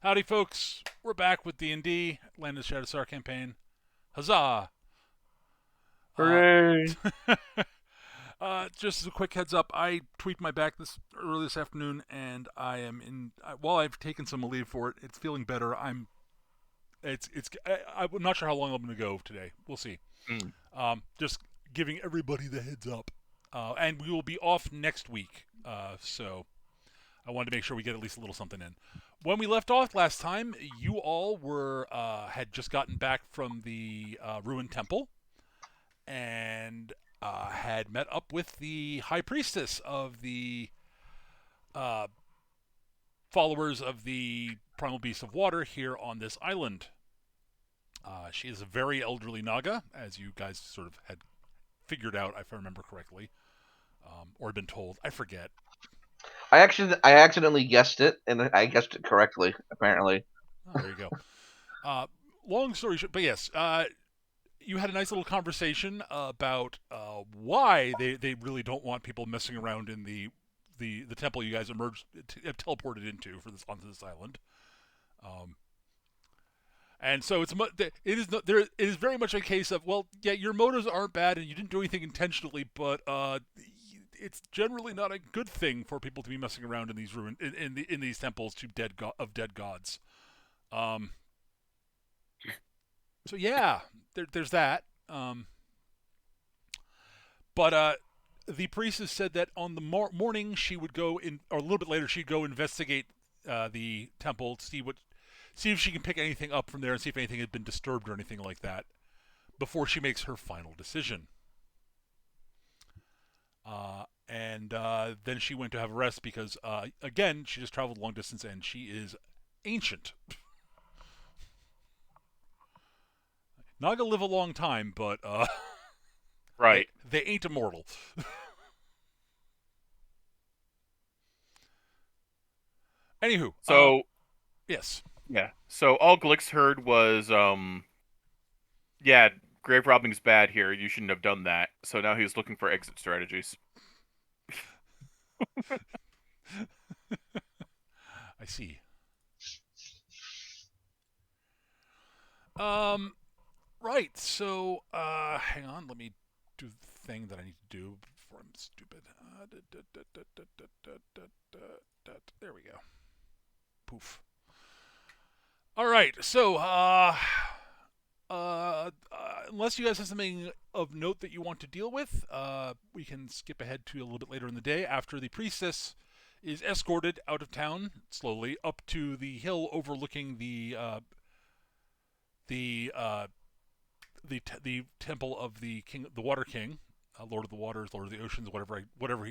Howdy, folks. We're back with D&D, Land of the Shadowstar campaign. Huzzah! Uh, Hooray! just as a quick heads up, I tweaked my back early this afternoon, and I am in. While I've taken some leave for it, it's feeling better. I'm not sure how long I'm going to go today. We'll see. Mm. Just giving everybody the heads up. And we will be off next week. So I wanted to make sure we get at least a little something in. When we left off last time, you all were had just gotten back from the ruined temple and had met up with the High Priestess of the uh, followers of the Primal Beast of Water here on this island. She is a very elderly Naga, as you guys sort of had figured out, if I remember correctly, or had been told. I forget. I accidentally guessed it, and I guessed it correctly. Apparently, Oh, there you go. Long story short, but yes, you had a nice little conversation about why they really don't want people messing around in the temple you guys teleported into onto this island. And so it is very much a case of, well, yeah, your motives aren't bad and you didn't do anything intentionally, but it's generally not a good thing for people to be messing around in these in these temples to dead gods. So yeah, there's that. But the priestess said that on the morning she would go in, or a little bit later she'd go investigate the temple to see if she can pick anything up from there and see if anything had been disturbed or anything like that before she makes her final decision. And then she went to have a rest because, again, she just traveled long distance and she is ancient. Not gonna live a long time, but Right. they ain't immortal. Anywho, So yes. yeah. So all Glix heard was yeah, grave robbing's bad here. You shouldn't have done that. So now he's looking for exit strategies. I see. Right. So, hang on. Let me do the thing that I need to do before I'm stupid. There we go. Poof. All right. So, unless you guys have something of note that you want to deal with, we can skip ahead to a little bit later in the day after the priestess is escorted out of town slowly up to the hill overlooking the the temple of the king, the Water King, Lord of the Waters, Lord of the Oceans, whatever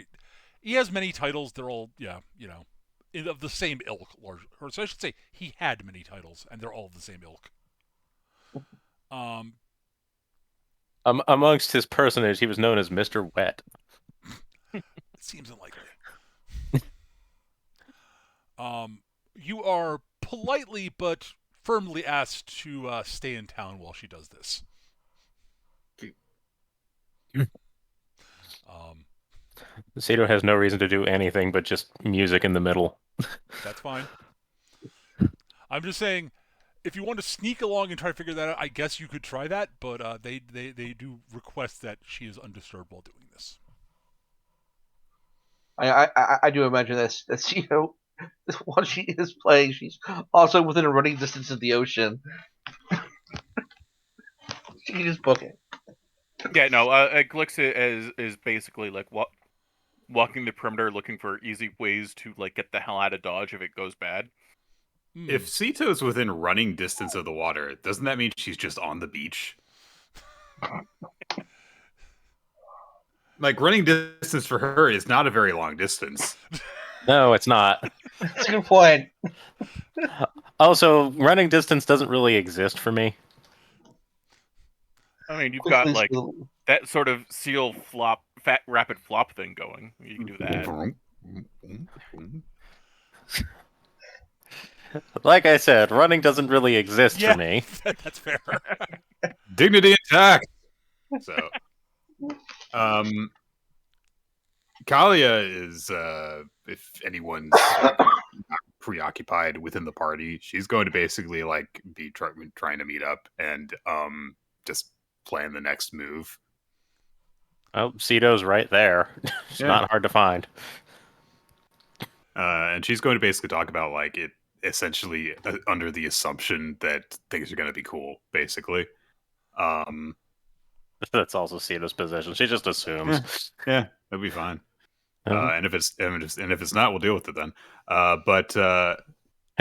he has many titles. They're all of the same ilk. Or so I should say, he had many titles, and they're all of the same ilk. Amongst his personage, he was known as Mr. Wet. It seems unlikely. You are politely but firmly asked to stay in town while she does this. Sato has no reason to do anything but just music in the middle. That's fine. I'm just saying, if you want to sneak along and try to figure that out, I guess you could try that, but they do request that she is undisturbed while doing this. I do imagine that's while she is playing, she's also within a running distance of the ocean. She can just book it. Yeah, no, Glix is basically like walking the perimeter looking for easy ways to like get the hell out of Dodge if it goes bad. If Sito's within running distance of the water, doesn't that mean she's just on the beach? Like, running distance for her is not a very long distance. No, it's not. That's a good point. Also, running distance doesn't really exist for me. I mean, you've Quickly got like still- that sort of seal flop, fat rapid flop thing going. You can do that. Like I said, running doesn't really exist for me. That's fair. Dignity intact. So, Kalia is, if anyone's preoccupied within the party. She's going to basically like be trying to meet up and just plan the next move. Oh, Cito's right there. It's Yeah. not hard to find. And she's going to basically talk about like it essentially under the assumption that things are going to be cool, basically. That's also Cito's position. She just assumes. Yeah, that'd be fine. Mhm. And if it's not, we'll deal with it then. But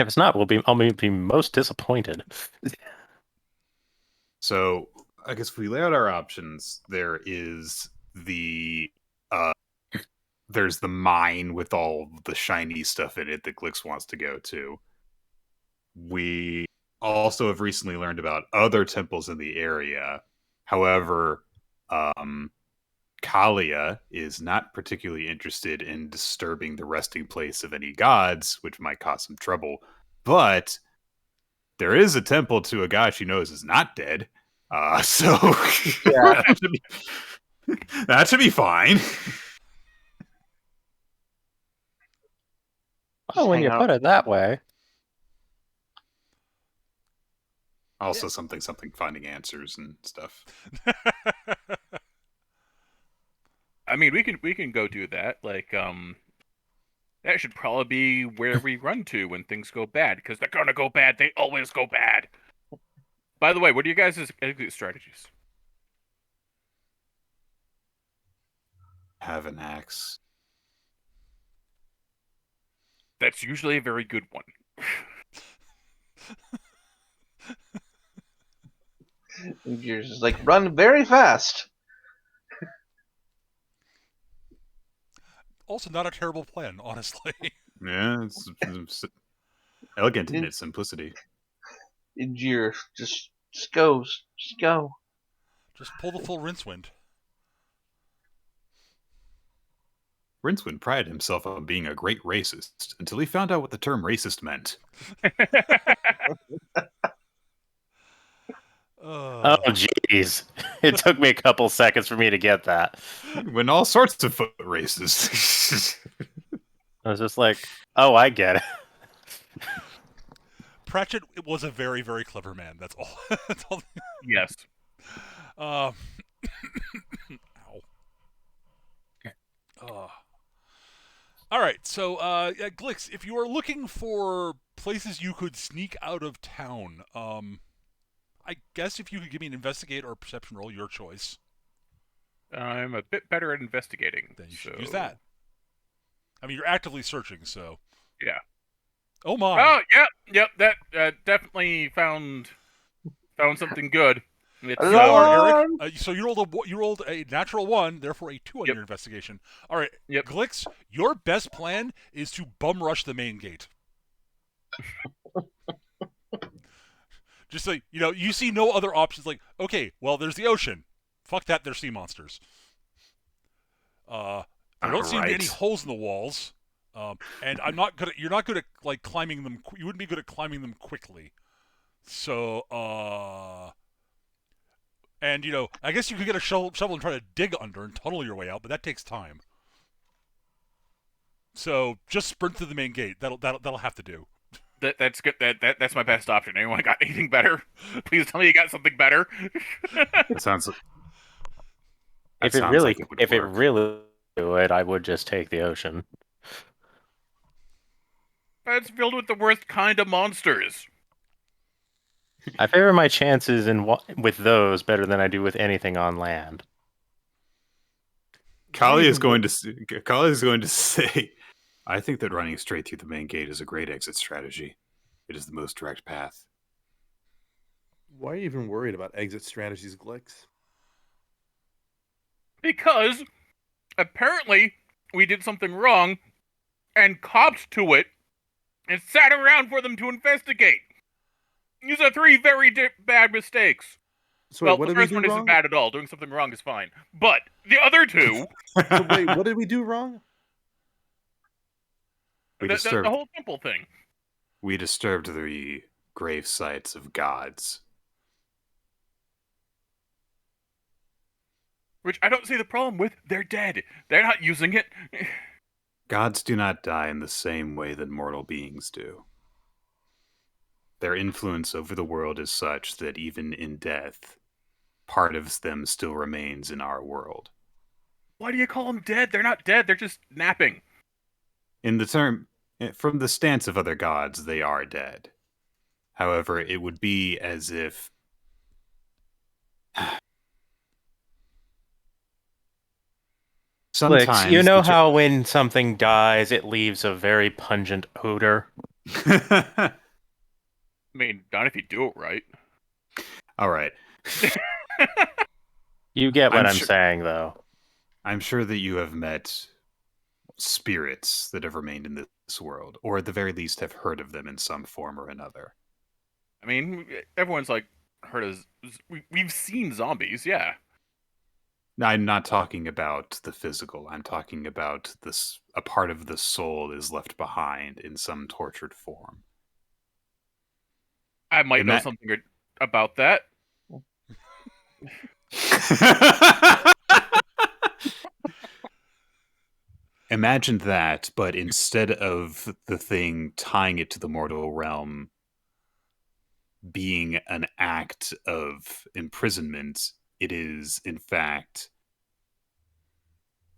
If it's not, I'll be most disappointed. so I guess if we lay out our options, there's the mine with all the shiny stuff in it that Glix wants to go to. We also have recently learned about other temples in the area. However, Kalia is not particularly interested in disturbing the resting place of any gods, which might cause some trouble. But there is a temple to a god she knows is not dead. So Yeah. that should be fine. Oh, when hang you out. put it that way. Also, something finding answers and stuff. I mean, we can go do that. Like, that should probably be where we run to when things go bad, because they're gonna go bad. They always go bad. By the way, what are you guys' exit strategies? Have an axe. That's usually a very good one. You're just like, run very fast. Also, not a terrible plan, honestly. Yeah, it's elegant in its simplicity. You're just go. Just go. Just pull the full Rincewind. Rincewind prided himself on being a great racist until he found out what the term racist meant. Oh, jeez. It took me a couple seconds for me to get that. When all sorts of foot racist. I was just like, oh, I get it. Pratchett was a very, very clever man. That's all. That's all. Yes. Ow. All right, so Glix, if you are looking for places you could sneak out of town, I guess if you could give me an investigate or a perception roll, your choice. I'm a bit better at investigating. Then you should use that. I mean, you're actively searching, so. Yeah. Oh my. Oh, yep. That definitely found something good. It's, You are, Eric. So you rolled a natural 1, therefore a 2 on Yep. your investigation. All right, Yep. Glix, your best plan is to bum rush the main gate. Just so you see no other options. Like, okay, well, there's the ocean. Fuck that, there's sea monsters. There don't seem to be any holes in the walls. And you're not good at like climbing them. You wouldn't be good at climbing them quickly. So, and I guess you could get a shovel and try to dig under and tunnel your way out, but that takes time. So just sprint through the main gate. That'll have to do. That's good. That's my best option. Anyone got anything better? Please tell me you got something better. It sounds like If it really do it, I would just take the ocean. It's filled with the worst kind of monsters. I favor my chances with those better than I do with anything on land. Kali is going to say, I think that running straight through the main gate is a great exit strategy. It is the most direct path. Why are you even worried about exit strategies, Glix? Because apparently we did something wrong and copped to it and sat around for them to investigate. These are 3 very bad mistakes. So well, what the did we first do one wrong? isn't bad at all. Doing something wrong is fine. But the other 2... So wait, what did we do wrong? The whole temple thing. We disturbed the grave sites of gods. Which I don't see the problem with. They're dead. They're not using it. Gods do not die in the same way that mortal beings do. Their influence over the world is such that even in death, part of them still remains in our world. Why do you call them dead? They're not dead. They're just napping. In the term, from the stance of other gods, they are dead. However, it would be as if Glix, you sometimes know how when something dies, it leaves a very pungent odor? I mean, not if you do it right. All right. You get what I'm I'm sure- saying, though. I'm sure that you have met spirits that have remained in this world, or at the very least have heard of them in some form or another. I mean, everyone's like heard of. We've seen zombies, yeah. I'm not talking about the physical. I'm talking about this. A part of the soul is left behind in some tortured form. I might know Ima- something about that. Imagine that, but instead of the thing tying it to the mortal realm being an act of imprisonment, it is, in fact,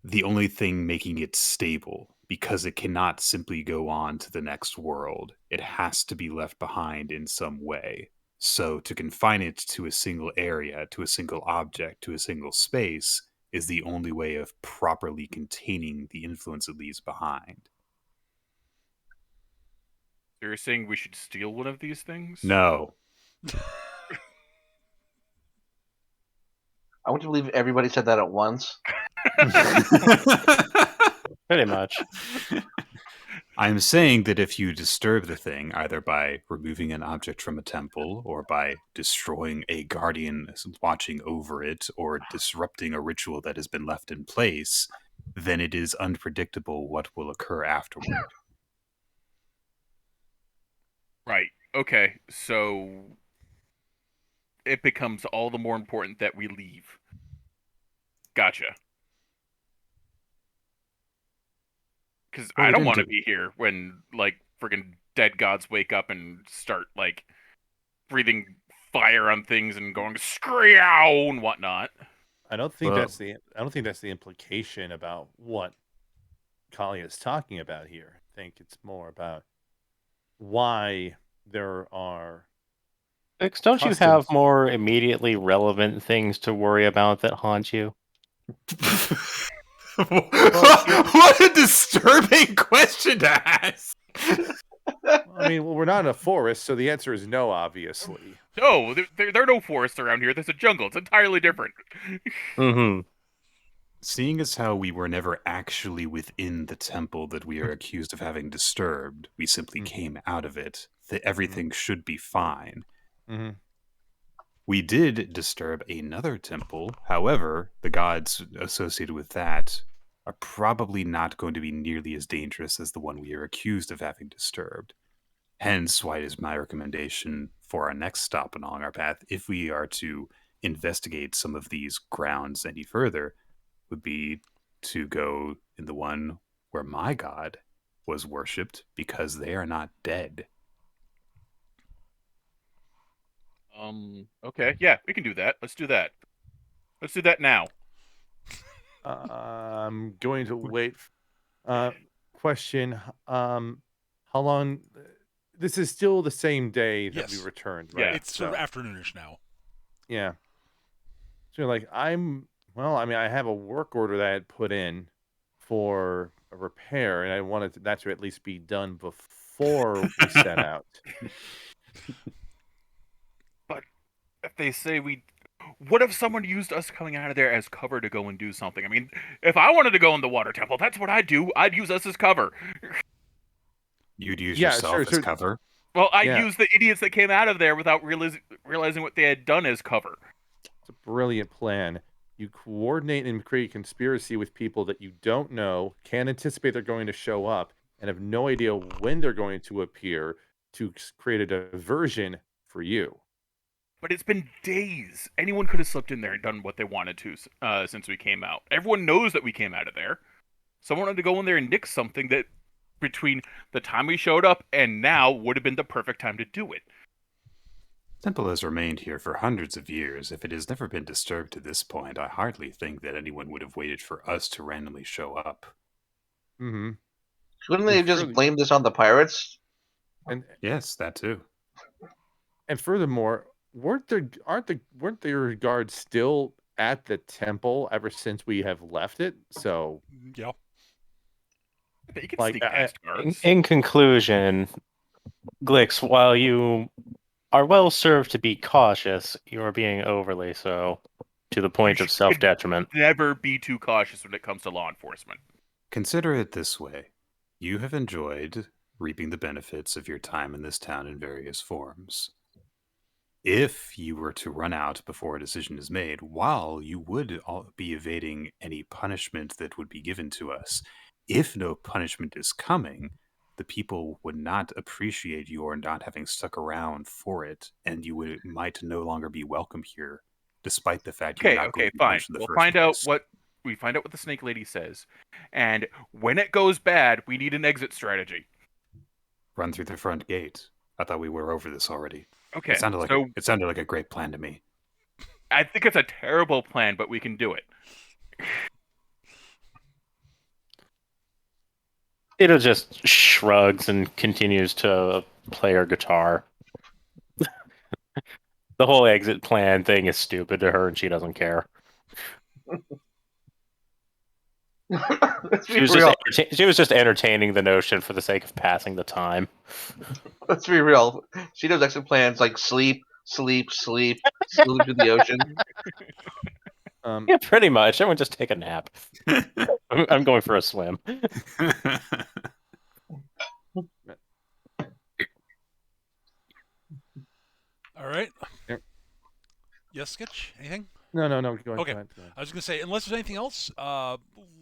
the only thing making it stable because it cannot simply go on to the next world. It has to be left behind in some way. So to confine it to a single area, to a single object, to a single space is the only way of properly containing the influence it leaves behind. So you're saying we should steal one of these things? No. I want to believe everybody said that at once. Pretty much. I'm saying that if you disturb the thing, either by removing an object from a temple, or by destroying a guardian watching over it, or disrupting a ritual that has been left in place, then it is unpredictable what will occur afterward. Right. Okay. So it becomes all the more important that we leave. Gotcha. Because Well, I we don't didn't want to do- be here when, like, friggin' dead gods wake up and start, like, breathing fire on things and going screow and whatnot. I don't think Well- that's the implication about what Kali is talking about here. I think it's more about why there are Glix, don't you have Customs. more immediately relevant things to worry about that haunt you? What a disturbing question to ask. I mean, well, we're not in a forest, so the answer is no, obviously. No, there are no forests around here. There's a jungle. It's entirely different. Mm-hmm. Seeing as how we were never actually within the temple that we are accused of having disturbed, we simply Mhm. came out of it, that everything should be fine. Mm-hmm. We did disturb another temple, however, the gods associated with that are probably not going to be nearly as dangerous as the one we are accused of having disturbed. Hence, why it is my recommendation for our next stop along our path, if we are to investigate some of these grounds any further, would be to go in the one where my god was worshipped, because they are not dead. Okay. Yeah, we can do that. Let's do that. Let's do that now. I'm going to wait. Question. How long? This is still the same day that we Yes. returned, Yeah. right? It's sort of afternoonish now. Yeah. So like I mean, I have a work order that I had put in for a repair, and I wanted that to at least be done before we set out. If they say what if someone used us coming out of there as cover to go and do something? I mean, if I wanted to go in the water temple, that's what I'd do. I'd use us as cover. You'd use Yeah, yourself sure, as sure. cover. Well, I'd Yeah. use the idiots that came out of there without realizing what they had done as cover. It's a brilliant plan. You coordinate and create a conspiracy with people that you don't know, can't anticipate they're going to show up, and have no idea when they're going to appear to create a diversion for you. But it's been days. Anyone could have slipped in there and done what they wanted to since we came out. Everyone knows that we came out of there. Someone had to go in there and nix something that, between the time we showed up and now, would have been the perfect time to do it. Temple has remained here for hundreds of years. If it has never been disturbed to this point, I hardly think that anyone would have waited for us to randomly show up. Mm-hmm. Couldn't they have just Surely- blamed this on the pirates? And Yes, that too. furthermore, weren't their guards still at the temple ever since we have left it? So Yeah. They can Like, sneak I- past In, guards. in conclusion, Glix, while you are well served to be cautious, you are being overly so, to the point of should- self-detriment. Never be too cautious when it comes to law enforcement. Consider it this way. You have enjoyed reaping the benefits of your time in this town in various forms. If you were to run out before a decision is made, while you would be evading any punishment that would be given to us, if no punishment is coming, the people would not appreciate your not having stuck around for it, and you might no longer be welcome here, despite the fact you're not going Okay, to be fine. punished in the We'll first find out place. what the snake lady says, and when it goes bad, we need an exit strategy. Run through the front gate. I thought we were over this already. Okay, It sounded like a great plan to me. I think it's a terrible plan, but we can do it. Ito just shrugs and continues to play her guitar. The whole exit plan thing is stupid to her, and she doesn't care. Let's She be was real. she was just entertaining the notion for the sake of passing the time. Let's be real. She does exit plans like sleep, sleep, sleep, sleep to the ocean. Yeah, pretty much. Everyone just take a nap. I'm going for a swim. All right. Yep. Yes, Sketch? Anything? no, go ahead. Okay. Go ahead. I was going to say, unless there's anything else,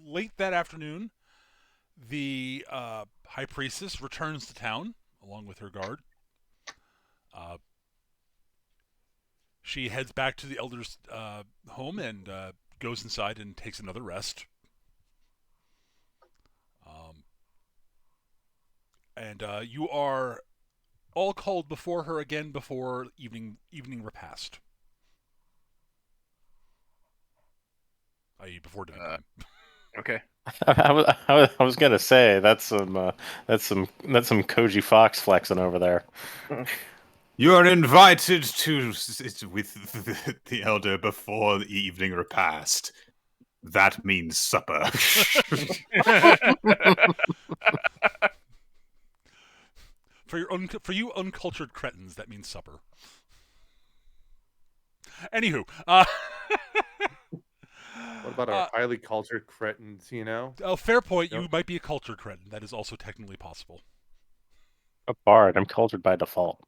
late that afternoon, the High Priestess returns to town along with her guard. She heads back to the Elder's home and goes inside and takes another rest. And you are all called before her again before evening repast. I.e., before dinner time. Okay. I was gonna say that's some Koji Fox flexing over there. You are invited to sit with the elder before the evening repast. That means supper. For you uncultured cretins, that means supper. Anywho, What about our highly cultured cretins? You know. fair point. Yep. You might be a cultured cretin. That is also technically possible. A bard. I'm cultured by default.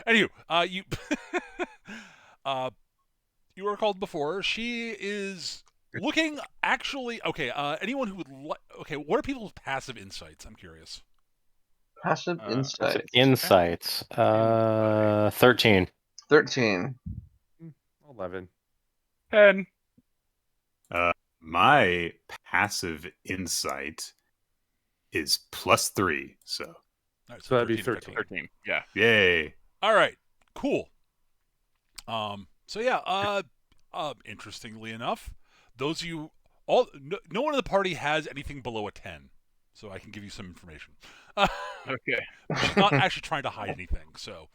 Anywho, you you were called before. She is looking actually okay. Anyone who would okay, what are people's passive insights? I'm curious. Passive insight. Insights. 13. 13. 11. 10. My passive insight is +3, so All right, So that'd be 13. 13. Yeah. yay. All right, cool. So yeah, interestingly enough, those of you no one in the party has anything below a 10, so I can give you some information. Okay. She's not actually trying to hide anything, so.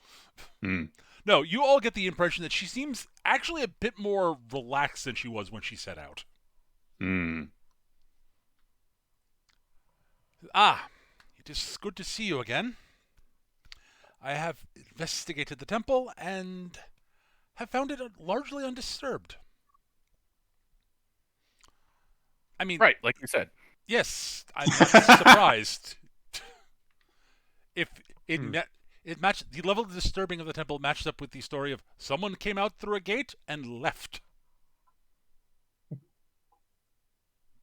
No, you all get the impression that she seems actually a bit more relaxed than she was when she set out. It is good to see you again. I have investigated the temple and have found it largely undisturbed. I mean, Right, like you said. yes, I'm not surprised. If it it matched the level of disturbing of the temple matched up with the story of someone came out through a gate and left.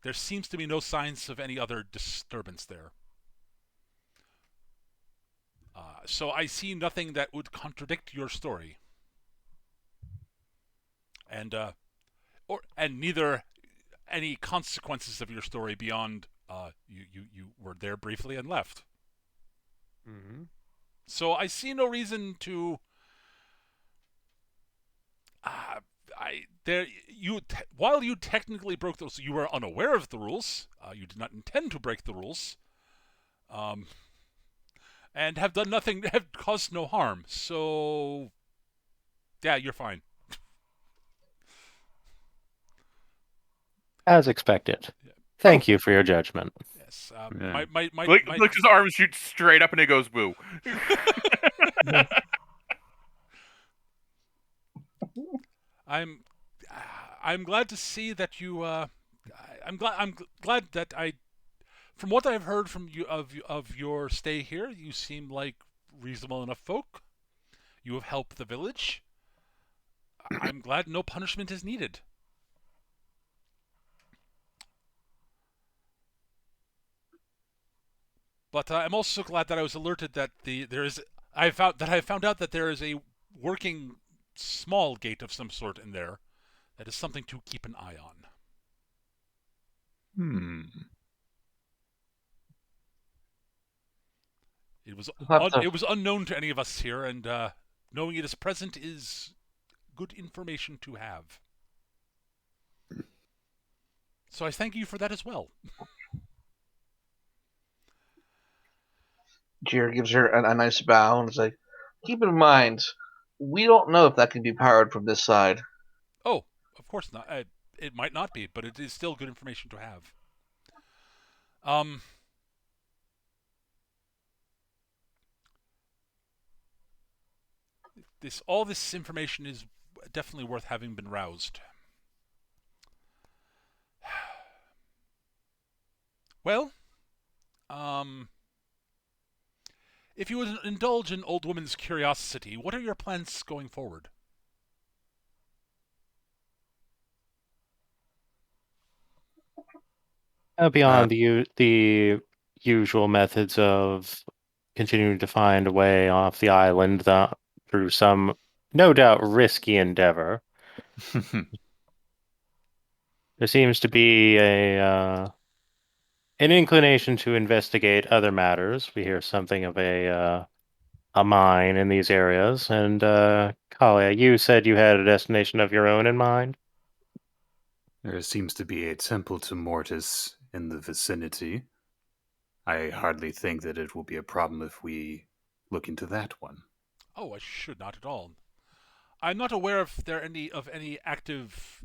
There seems to be no signs of any other disturbance there. So I see nothing that would contradict your story. And any consequences of your story beyond you were there briefly and left. Mm-hmm. So I see no reason to. While you technically broke those, you were unaware of the rules. You did not intend to break the rules, and have done nothing, have caused no harm. So, yeah, you're fine. As expected. Thank you for your judgment. Yes. Yeah. Glix's arm shoots straight up and it goes woo. I'm glad to see that you. I'm glad that I. From what I've heard from you of your stay here, you seem like reasonable enough folk. You have helped the village. I'm glad no punishment is needed. But I'm also glad that I was alerted that I found out that there is a working small gate of some sort in there. That is something to keep an eye on. It was unknown to any of us here, and knowing it is present is good information to have. So I thank you for that as well. Jir gives her a nice bow and is like, keep in mind, we don't know if that can be powered from this side. Oh, of course not. It might not be, but it is still good information to have. All this information is definitely worth having been roused. Well, if you would indulge an old woman's curiosity, what are your plans going forward? Beyond the usual methods of continuing to find a way off the island through some, no doubt, risky endeavor, there seems to be an inclination to investigate other matters. We hear something of a mine in these areas, and Kalia, you said you had a destination of your own in mind. There seems to be a temple to Mortis in the vicinity. I hardly think that it will be a problem if we look into that one. Oh, I should not at all. I'm not aware if there are any active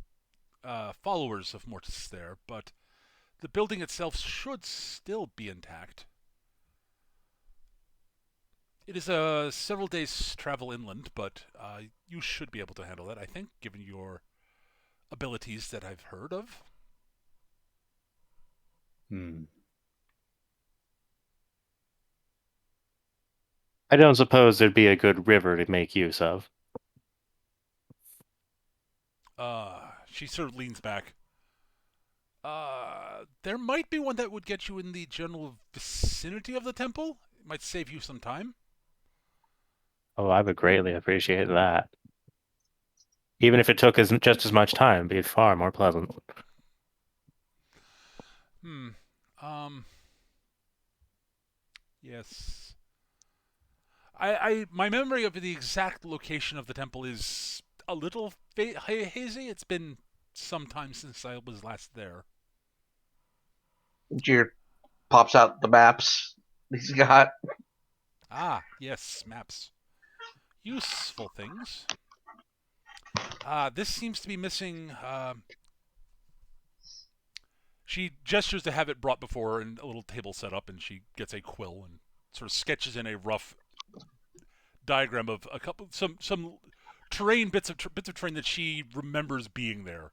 followers of Mortis there, but the building itself should still be intact. It is a several days travel inland, but you should be able to handle that, I think, given your abilities that I've heard of. I don't suppose there'd be a good river to make use of. She sort of leans back. There might be one that would get you in the general vicinity of the temple. It might save you some time. Oh, I would greatly appreciate that. Even if it took just as much time, it'd be far more pleasant. Yes. My memory of the exact location of the temple is a little hazy. It's been some time since I was last there. Jir pops out the maps he's got. Ah, yes, maps. Useful things. This seems to be missing. She gestures to have it brought before her and a little table set up, and she gets a quill and sort of sketches in a rough diagram of some terrain bits of terrain that she remembers being there,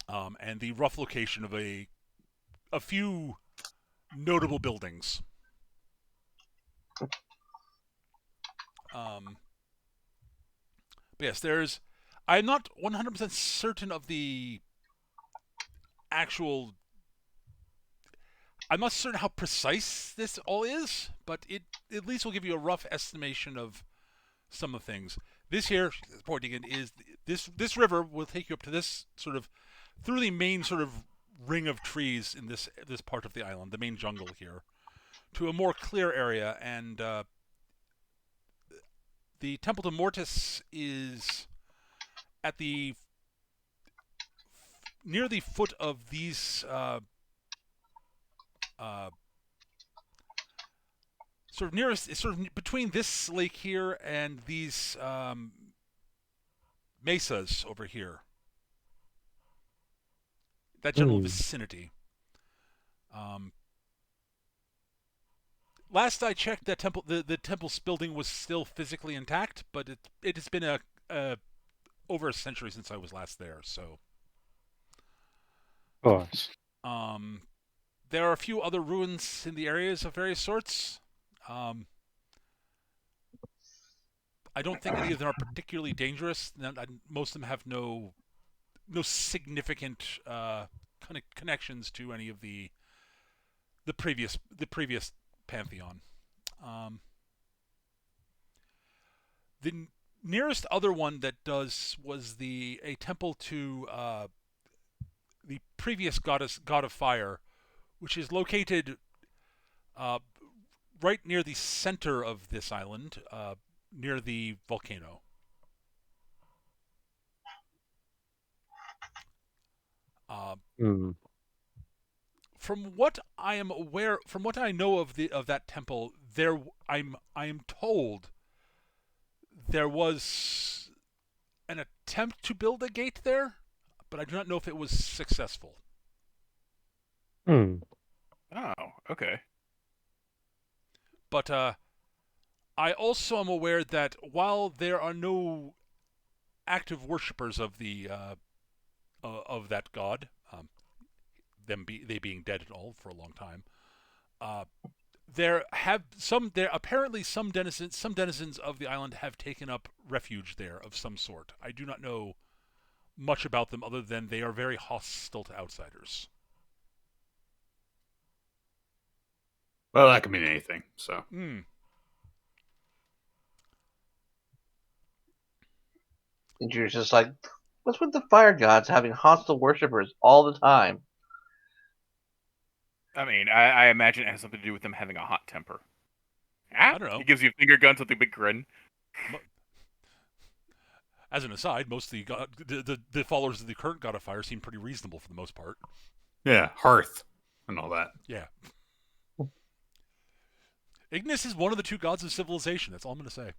and the rough location of a few notable buildings. But yes, I'm not 100% certain of the actual. I'm not certain how precise this all is, but it at least will give you a rough estimation of some of the things. This here, pointing in, is this river will take you up to this sort of through the main sort of ring of trees in this part of the island, the main jungle here, to a more clear area, and the Temple to Mortis is at the near the foot of these sort of nearest, sort of between this lake here and these mesas over here. That general vicinity. Last I checked, that temple, the temple's building was still physically intact, but it has been over a century since I was last there. So, Of course. there are a few other ruins in the areas of various sorts. I don't think any of them are particularly dangerous. Most of them have no significant connections to any of the previous pantheon. The nearest other one that does was a temple to the previous god of fire, which is located right near the center of this island, near the volcano. From what I am aware, from what I know of that temple, I am told there was an attempt to build a gate there, but I do not know if it was successful. Oh, okay. But I also am aware that while there are no active worshippers of of that god, they being dead and all for a long time, apparently some denizens of the island have taken up refuge there of some sort. I do not know much about them other than they are very hostile to outsiders. Well, that could mean anything. So. And you're just like, what's with the fire gods having hostile worshippers all the time? I mean, I imagine it has something to do with them having a hot temper. I don't know. He gives you finger guns with a big grin. As an aside, most of the followers of the current god of fire seem pretty reasonable for the most part. Yeah, hearth and all that. Yeah. Ignis is one of the two gods of civilization. That's all I'm going to say.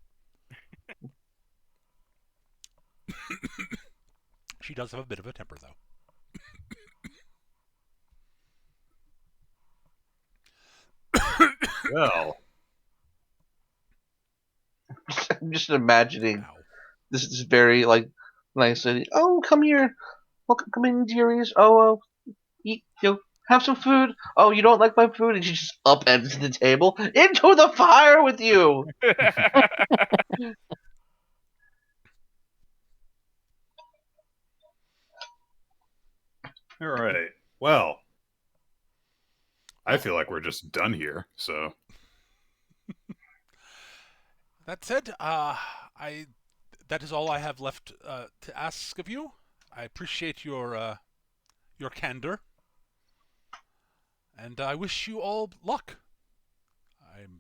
She does have a bit of a temper, though. Well, I'm just imagining Ow. this is very nice lady. Oh, come here. Welcome, come in, dearies. Oh, eat, have some food. Oh, you don't like my food? And she just upends the table. Into the fire with you. all right. Well, I feel like we're just done here. So. That said, that is all I have left to ask of you. I appreciate your candor, and I wish you all luck. I'm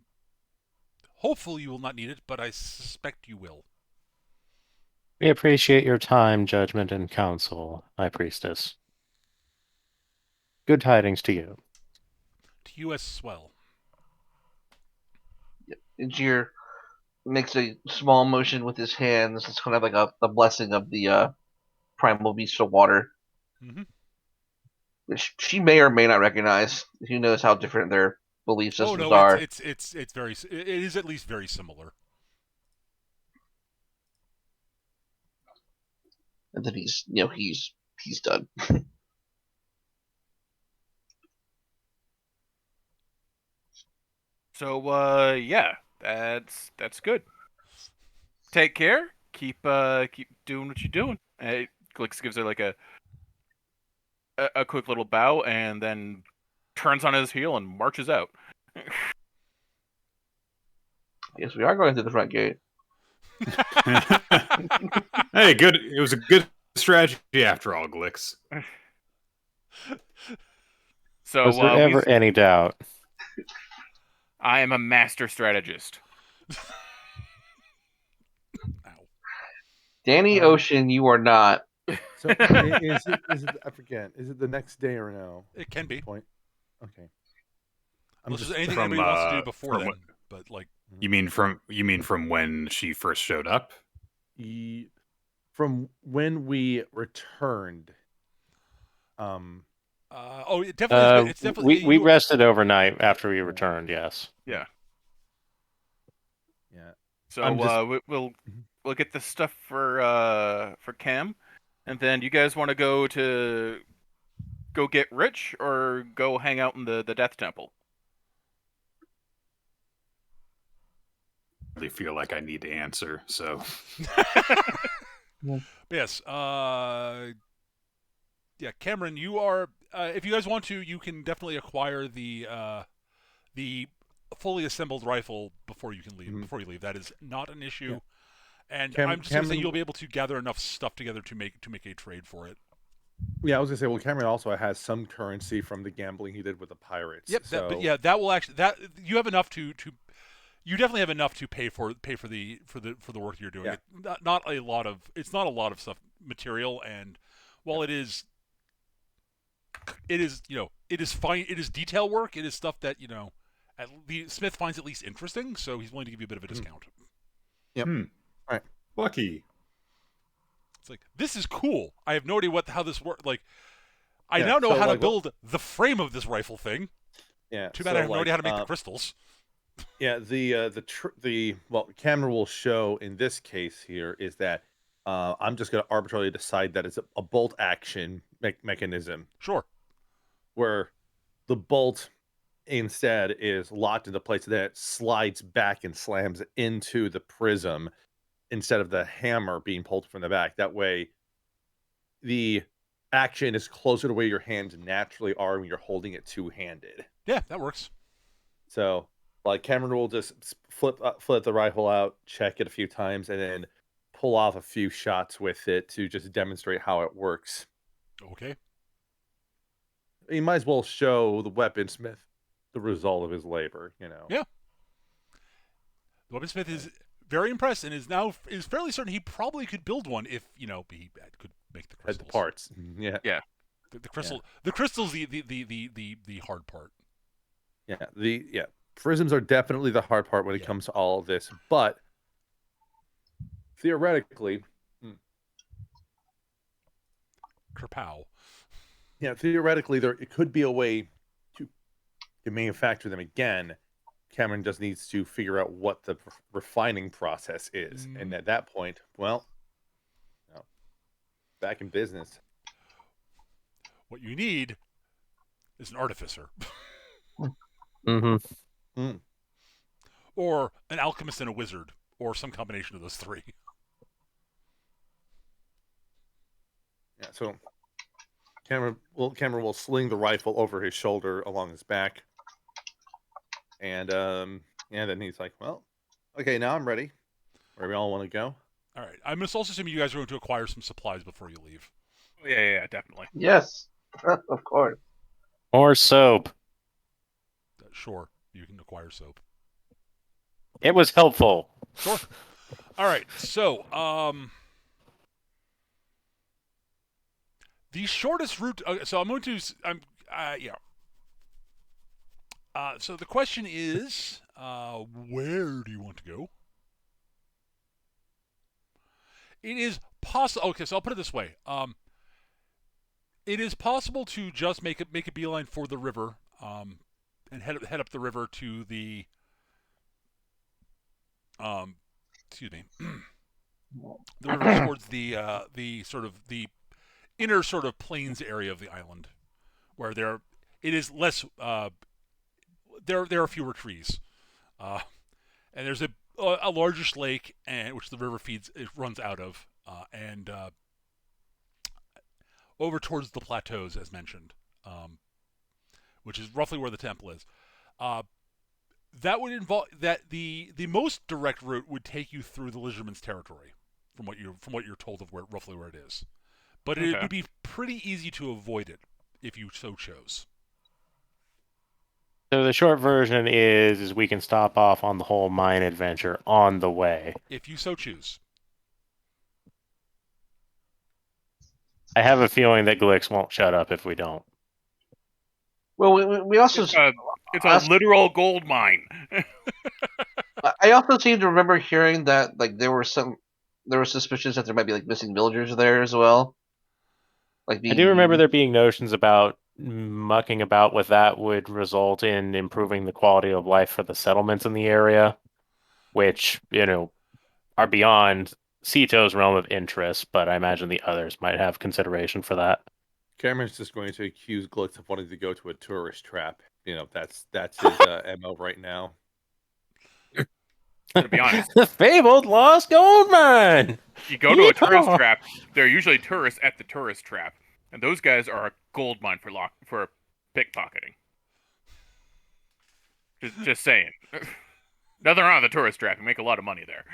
hopeful you will not need it, but I suspect you will. We appreciate your time, judgment, and counsel, High Priestess. Good tidings to you. To you as well. Jir makes a small motion with his hands. It's kind of like a blessing of the Primal Beast of Water. Mm-hmm. Which she may or may not recognize. Who knows how different their belief systems are. It is at least very similar. And then he's done. So, yeah, that's good. Take care. Keep doing what you're doing. Glix gives her like a quick little bow and then turns on his heel and marches out. Yes, we are going through the front gate. Hey, good. It was a good strategy after all, Glix. So Was there ever any doubt? I am a master strategist. Ow. Danny Ocean, you are not. So is it? I forget. Is it the next day or no? It can be. Point. Okay. Unless there's anything From, anybody wants to do before from then. what- But like, You mean from when she first showed up? From when we returned. it definitely. It's definitely. We rested overnight after we returned. Yes. Yeah. Yeah. So I'm just- we'll get the stuff for Cam, and then you guys want to go get rich or go hang out in the Death Temple? I really feel like I need to answer. So Yes. Yeah, Cameron, you are. If you guys want to, you can definitely acquire the fully assembled rifle before you can leave. Mhm. Before you leave, that is not an issue. Yeah. And Cameron- I'm just gonna say you'll be able to gather enough stuff together to make a trade for it. Yeah, I was gonna say. Well, Cameron also has some currency from the gambling he did with the pirates. Yep. So But yeah, that will actually you have enough to you definitely have enough to pay for the work you're doing. Yeah. Not a lot of stuff material, and while it is fine. It is detail work. It is stuff that Smith finds at least interesting, so he's willing to give you a bit of a discount. lucky. It's like, this is cool. I have no idea how this works. Like, I Yeah, now know so, how to like, build the frame of this rifle thing. yeah. Too bad so, I have no like, idea how to make the crystals. Yeah, well, Cameron will show in this case here is that I'm just going to arbitrarily decide that it's a bolt action mechanism Sure. where the bolt instead is locked into place, that it slides back and slams into the prism instead of the hammer being pulled from the back. That way, the action is closer to where your hands naturally are when you're holding it two-handed. Yeah, that works. So, like, Cameron will just flip the rifle out, check it a few times, and then pull off a few shots with it to just demonstrate how it works. Okay. He might as well show the weaponsmith the result of his labor, Yeah. The weaponsmith is very impressed and is fairly certain he probably could build one if he could make the Had crystals. the parts. Yeah. The crystal. The crystal's the hard part. Yeah. Prisms are definitely the hard part when it comes to all of this, but theoretically, Kerpow. there it could be a way to manufacture them again. Cameron just needs to figure out what the refining process is, and at that point, well, back in business. What you need is an artificer. Mm-hmm. Or an alchemist and a wizard, or some combination of those three. Yeah, so Cameron will sling the rifle over his shoulder along his back, and then he's like, "Well, okay, now I'm ready. Where we all want to go?" All right. I'm also assuming you guys are going to acquire some supplies before you leave. Oh, yeah, definitely. Yes, of course. Or soap. Sure, you can acquire soap. It was helpful. Sure. All right. So, the shortest route. So I'm going to. Yeah. So the question is, where do you want to go? It is possible. Okay, so I'll put it this way. It is possible to just make a beeline for the river, and head up the river to the. Excuse me. The river towards the sort of the inner sort of plains area of the island, where it is less. There are fewer trees, and there's a largish lake, and which the river runs out of, and over towards the plateaus, as mentioned, which is roughly where the temple is. That would involve that the most direct route would take you through the Lizardman's territory, from what you're told of roughly where it is, but it would be pretty easy to avoid it if you so chose. So the short version is we can stop off on the whole mine adventure on the way. If you so choose. I have a feeling that Glix won't shut up if we don't. Well, we also. It's a literal gold mine. I also seem to remember hearing that like there were suspicions that there might be like missing villagers there as well. Like I do remember there being notions about mucking about with that would result in improving the quality of life for the settlements in the area, which, are beyond Sito's realm of interest, but I imagine the others might have consideration for that. Cameron's just going to accuse Glitz of wanting to go to a tourist trap. That's his MO right now. To be honest, The fabled lost gold mine! you go to a tourist Yeehaw! trap, there are usually tourists at the tourist trap, and those guys are a gold mine for pickpocketing. Just saying. Nothing wrong with the tourist trap. You make a lot of money there.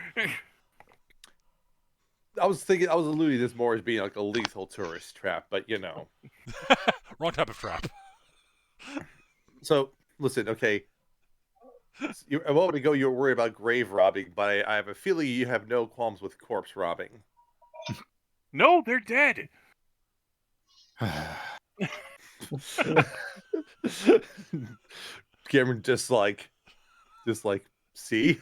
I was alluding to this more as being like a lethal tourist trap, but Wrong type of trap. So listen, okay. A moment ago, you were worried about grave robbing, but I have a feeling you have no qualms with corpse robbing. No, they're dead. Cameron just like, see?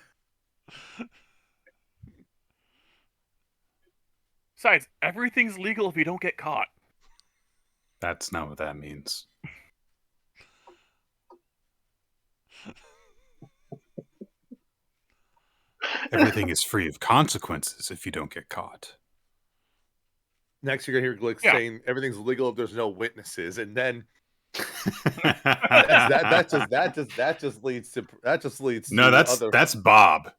Besides, everything's legal if you don't get caught. That's not what that means. Everything is free of consequences if you don't get caught. Next, you're gonna hear Glick saying everything's legal if there's no witnesses, and then that just leads to No, that's Bob.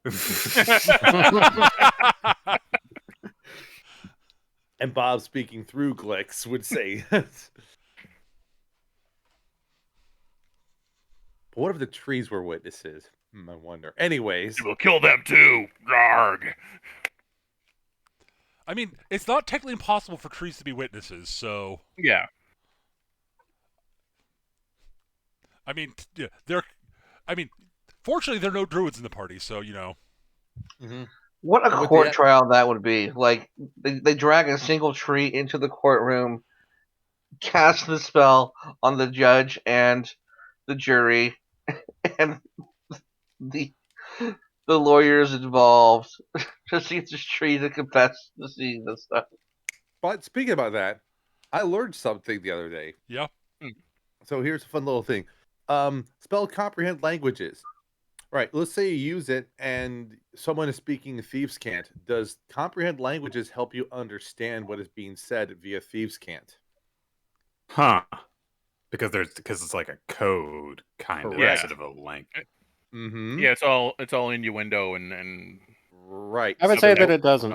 And Bob, speaking through Glix, would say, "But what if the trees were witnesses? I wonder." Anyways, We'll kill them too. Yarg. I mean, it's not technically impossible for trees to be witnesses, so... Yeah. I mean, fortunately, there are no druids in the party, so, mm-hmm. What a court trial that would be. Like, they drag a single tree into the courtroom, cast the spell on the judge and the jury, and the lawyers involved to see if this tree to confess to seeing this stuff. But speaking about that, I learned something the other day. Yeah. So here's a fun little thing. Spell comprehend languages. Right, let's say you use it and someone is speaking Thieves' Cant. Does comprehend languages help you understand what is being said via Thieves' Cant? Huh. Because it's like a code kind of instead of a language. Mm-hmm. Yeah, it's all innuendo and right. I would say that it doesn't.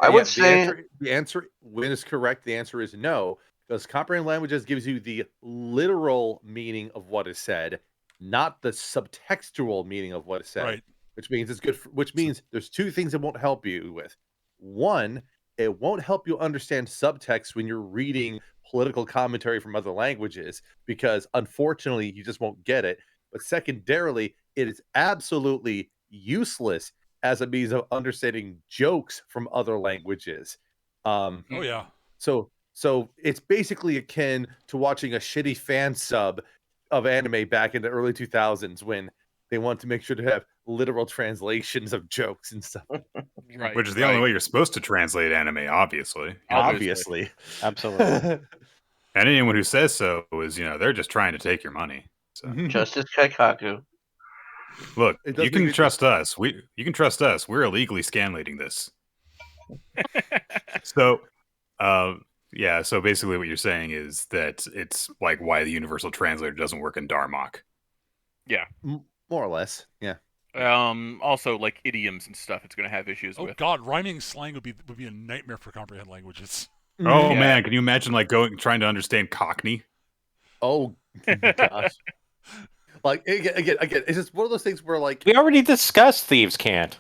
I would say the answer when is correct. The answer is no, because comprehend languages gives you the literal meaning of what is said, not the subtextual meaning of what is said. Right. Which means it's good. Which means there's two things it won't help you with. One, it won't help you understand subtext when you're reading political commentary from other languages, because unfortunately you just won't get it. But secondarily, it is absolutely useless as a means of understanding jokes from other languages. Oh yeah. So it's basically akin to watching a shitty fan sub of anime back in the early 2000s when they want to make sure to have literal translations of jokes and stuff. Right. Which is the only way you're supposed to translate anime, obviously. Obviously. Absolutely. And anyone who says so is, they're just trying to take your money. So. Justice Kaikaku. Look, you can trust us. You can trust us. We're illegally scanlating this. So, so basically what you're saying is that it's like why the universal translator doesn't work in Darmok. Yeah. More or less, yeah. Also, like idioms and stuff, it's going to have issues with. Oh God, rhyming slang would be a nightmare for comprehend languages. Oh man, can you imagine like trying to understand Cockney? Oh gosh. Like again, it's just one of those things where like we already discussed Thieves' Cant.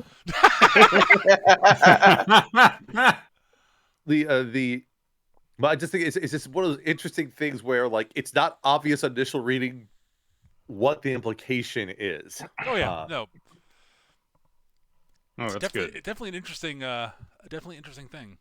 the But I just think it's just one of those interesting things where like it's not obvious initial reading what the implication is. Oh yeah, no, Oh, it's that's good. definitely an interesting, definitely interesting thing.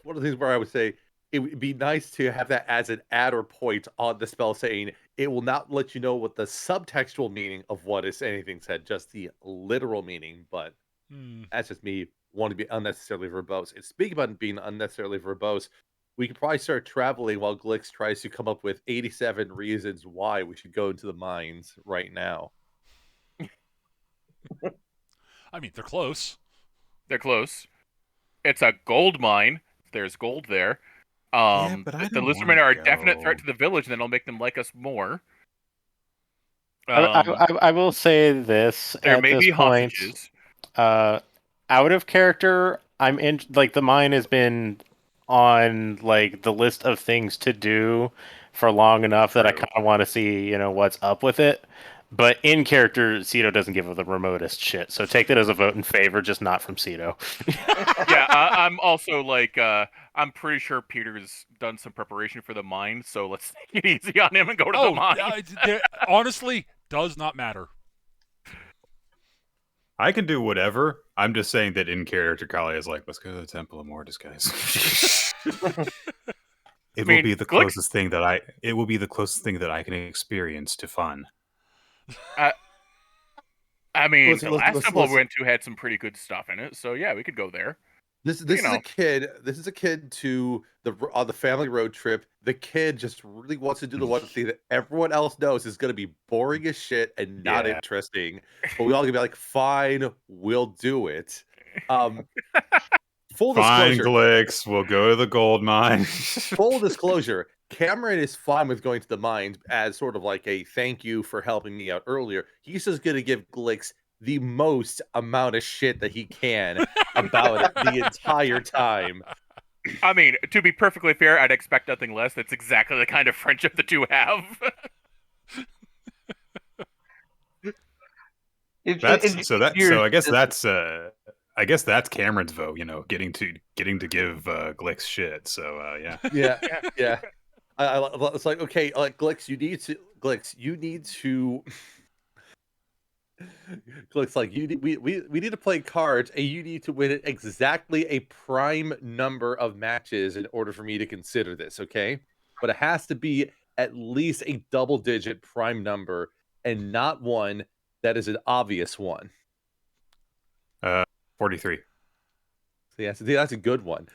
One of the things where I would say it would be nice to have that as an add or point on the spell, saying it will not let you know what the subtextual meaning of what is anything said, just the literal meaning. But Hmm. that's just me wanting to be unnecessarily verbose. And speaking about being unnecessarily verbose, we could probably start traveling while Glix tries to come up with 87 reasons why we should go into the mines right now. I mean, they're close. They're close. It's a gold mine. There's gold there. Yeah, but I The don't Lizardmen wanna are a definite threat go. to the village, and then it'll make them like us more. I, I will say this There at may this be point. hostages. Out of character, I'm in like the mine has been on like the list of things to do for long enough that I True. kind of want to see, what's up with it. But in character, Ceto doesn't give the remotest shit. So take that as a vote in favor, just not from Ceto. Yeah, I'm also like, I'm pretty sure Peter's done some preparation for the mine, so let's take it easy on him and go to the Oh, mine. honestly, does not matter. I can do whatever. I'm just saying that in character, Kali is like, let's go to the Temple of Mortis, guys. It will mean, be the Glix- closest thing that I. It will be the closest thing that I can experience to fun. I mean, Listen, the last temple listen. we went to had some pretty good stuff in it, so yeah, we could go there. This You is know. a kid. This is a kid to on the family road trip. The kid just really wants to do the one thing that everyone else knows is going to be boring as shit and not Yeah. interesting. But we all gonna be like, "Fine, we'll do it." Full Fine, disclosure. Glix. We'll go to the gold mine. Full disclosure. Cameron is fine with going to the mines as sort of like a thank you for helping me out earlier. He's just going to give Glix the most amount of shit that he can about it the entire time. I mean, to be perfectly fair, I'd expect nothing less. That's exactly the kind of friendship the two have. I guess that's Cameron's vote. Getting to give Glix shit. So yeah. Yeah. It's like, okay, like Glix, you need to Glix, like we need to play cards, and you need to win it exactly a prime number of matches in order for me to consider this, okay? But it has to be at least a double-digit prime number, and not one that is an obvious one. 43. So that's a good one.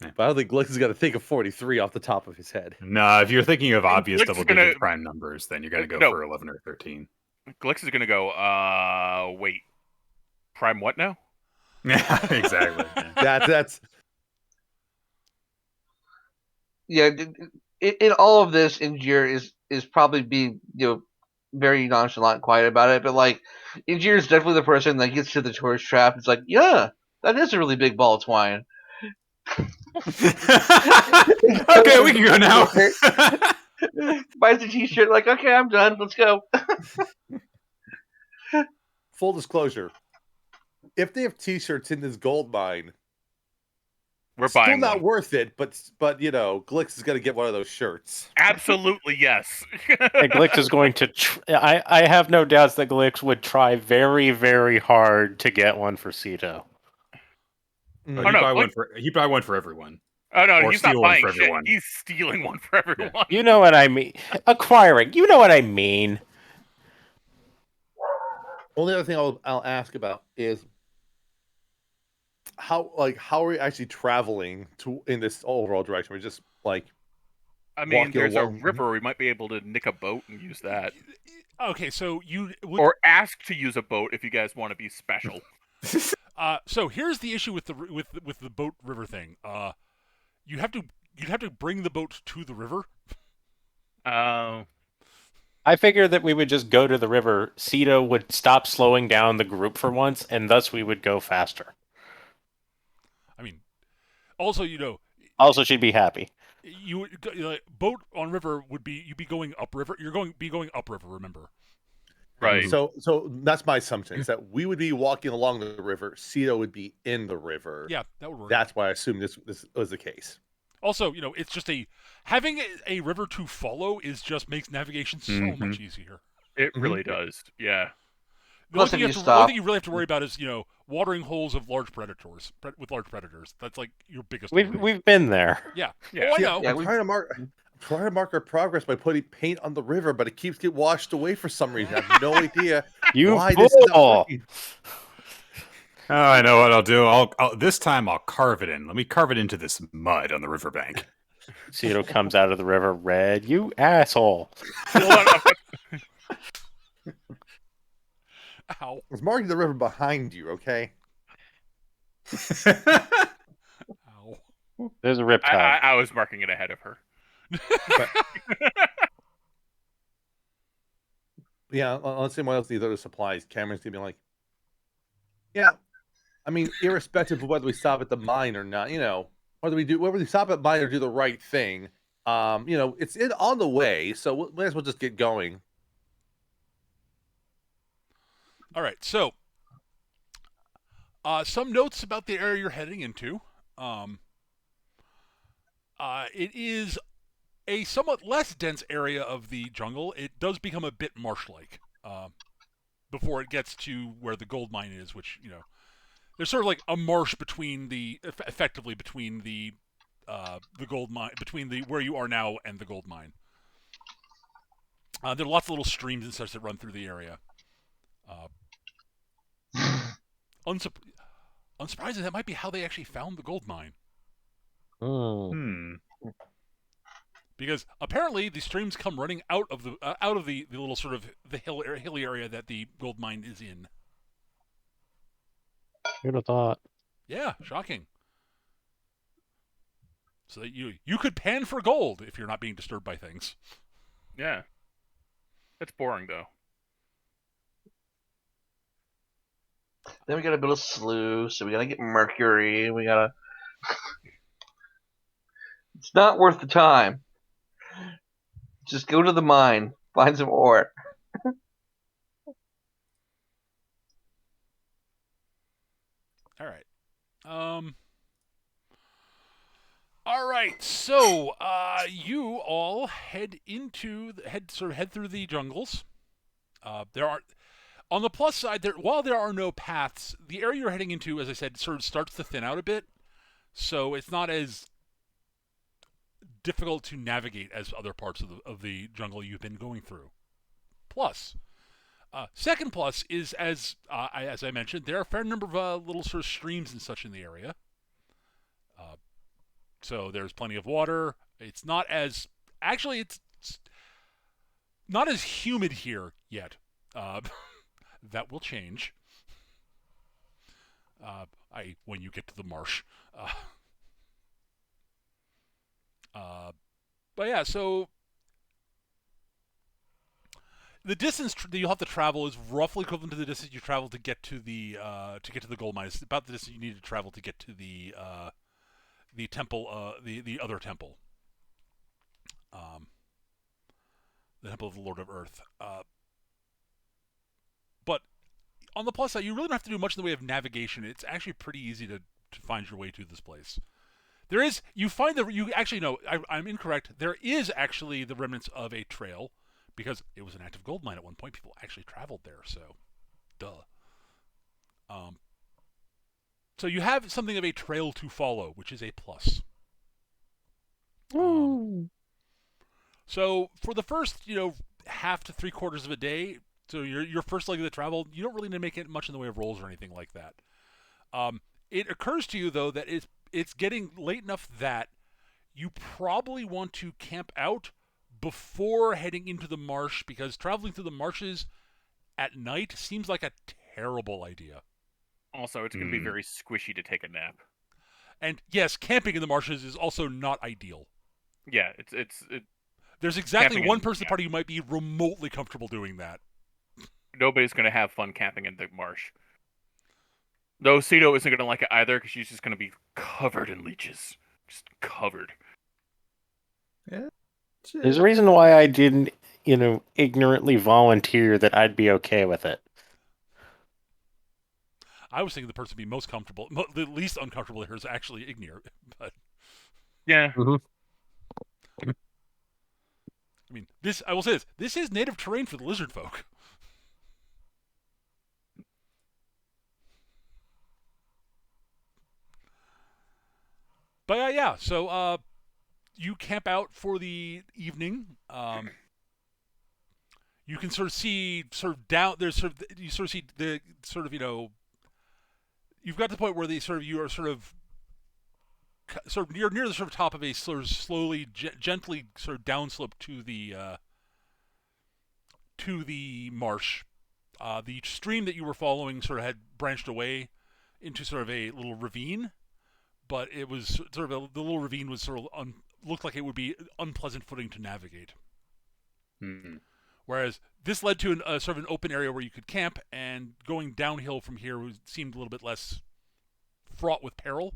Yeah. But I don't think Glix is going to think of 43 off the top of his head. No, if you're thinking of obvious Glix is double-digit prime numbers, then you're going to go for 11 or 13. Glix is gonna go, wait. Prime what now? Yeah, exactly. That's Yeah, in all of this, Injir is probably being very nonchalant and quiet about it, but like Injir is definitely the person that gets to the tourist trap. It's like, yeah, that is a really big ball of twine. Okay, we can go now. Buys a t-shirt, like, okay, I'm done. Let's go. full disclosure. If they have t-shirts in this gold mine, We're still buying not one. worth it, but Glix is gonna get one of those shirts. Absolutely, yes. And Glix is going to. I have no doubts that Glix would try very, very hard to get one for Ceto. He probably one for everyone. Oh no, Or he's not steal one buying for shit. everyone. He's stealing one for everyone. You know what I mean? Acquiring. You know what I mean? Only other thing I'll ask about is how are we actually traveling in this overall direction? We're just like I mean, walking there's along. a river. We might be able to nick a boat and use that, Okay, so you would, or ask to use a boat if you guys want to be special. so here's the issue with the boat river thing. You'd have to bring the boat to the river. I figured that we would just go to the river. Ceto would stop slowing down the group for once, and thus we would go faster. I mean, also Also, she'd be happy. you would boat on river would be you'd be going upriver. You're going upriver. Remember. Right. So that's my assumption is that we would be walking along the river. Ceto would be in the river. Yeah, that would work. That's why I assumed this was the case. Also, it's just having a river to follow makes navigation so much easier. It Mhm. really does. Yeah. The only Plus, thing if you you the only stop, thing you really have to worry about is watering holes of large predators with large predators. That's like your biggest worry. We've been there. Yeah. Yeah. Oh, I Yeah, know. Yeah, I'm trying to mark our progress by putting paint on the river, but it keeps getting washed away for some reason. I have no idea You why this is not fool! working. Oh, I know what I'll do. This time I'll carve it in. Let me carve it into this mud on the riverbank. Cito comes out of the river red. You asshole! Hold on. Ow. I was marking the river behind you, okay? Ow. There's a riptide. I was marking it ahead of her. Yeah, let's see what else needs other supplies. Cameron's gonna be like, yeah. I mean, irrespective of whether we stop at the mine or not, whether we stop at mine or do the right thing, it's on the way, so we might as well just get going. All right. So, some notes about the area you're heading into. It is a somewhat less dense area of the jungle. It does become a bit marsh-like before it gets to where the gold mine is, which there's sort of like a marsh effectively between the gold mine, between the where you are now and the gold mine. There are lots of little streams and such that run through the area. Unsurprising, that might be how they actually found the gold mine. Because apparently the streams come running out of the little sort of the hilly area that the gold mine is in. Who'd have thought? Yeah, shocking. So that you could pan for gold if you're not being disturbed by things. Yeah. That's boring though. then we gotta build a sluice, so we gotta get mercury. We gotta. It's not worth the time. Just go to the mine, find some ore. All right. All right. So, you all head through the jungles. There are, on the plus side, while there are no paths, the area you're heading into, as I said, sort of starts to thin out a bit. So it's not as difficult to navigate as other parts of the jungle you've been going through. Plus, second plus is as I mentioned, there are a fair number of little sort of streams and such in the area. So there's plenty of water. It's not as it's not as humid here yet. That will change. When you get to the marsh. But yeah, so the distance that you'll have to travel is roughly equivalent to the distance you travel to get to the gold mine. It's about the distance you need to travel to get to the temple, the other temple, the temple of the Lord of Earth. But on the plus side, you really don't have to do much in the way of navigation. It's actually pretty easy to find your way to this place. There is, I'm incorrect. There is actually the remnants of a trail, because it was an active gold mine at one point. People actually traveled there, so, duh. So you have something of a trail to follow, which is a plus. So for the first, half to 3/4 of a day, so your first leg of the travel, you don't really need to make it much in the way of rolls or anything like that. It occurs to you, though, that it's getting late enough that you probably want to camp out before heading into the marsh, because traveling through the marshes at night seems like a terrible idea. Also, it's going to be very squishy to take a nap. And yes, camping in the marshes is also not ideal. Yeah, there's exactly camping one person in the party who might be remotely comfortable doing that. Nobody's going to have fun camping in the marsh. No, Cito isn't going to like it either, because she's just going to be covered in leeches. Just covered. Yeah. There's a reason why I didn't, ignorantly volunteer that I'd be okay with it. I was thinking the person would be most comfortable, the least uncomfortable here is actually Ignir, but Yeah. I mean, I will say this. This is native terrain for the lizard folk. But yeah, so you camp out for the evening. You can sort of see down there's you sort of see the you've got to the point where you are sort of near the sort of top of a sort of slowly gently sort of downslope to the marsh. The stream that you were following sort of had branched away into sort of a little ravine, but it was sort of the little ravine was sort of looked like it would be unpleasant footing to navigate. Mm-hmm. Whereas this led to sort of an open area where you could camp, and going downhill from here seemed a little bit less fraught with peril.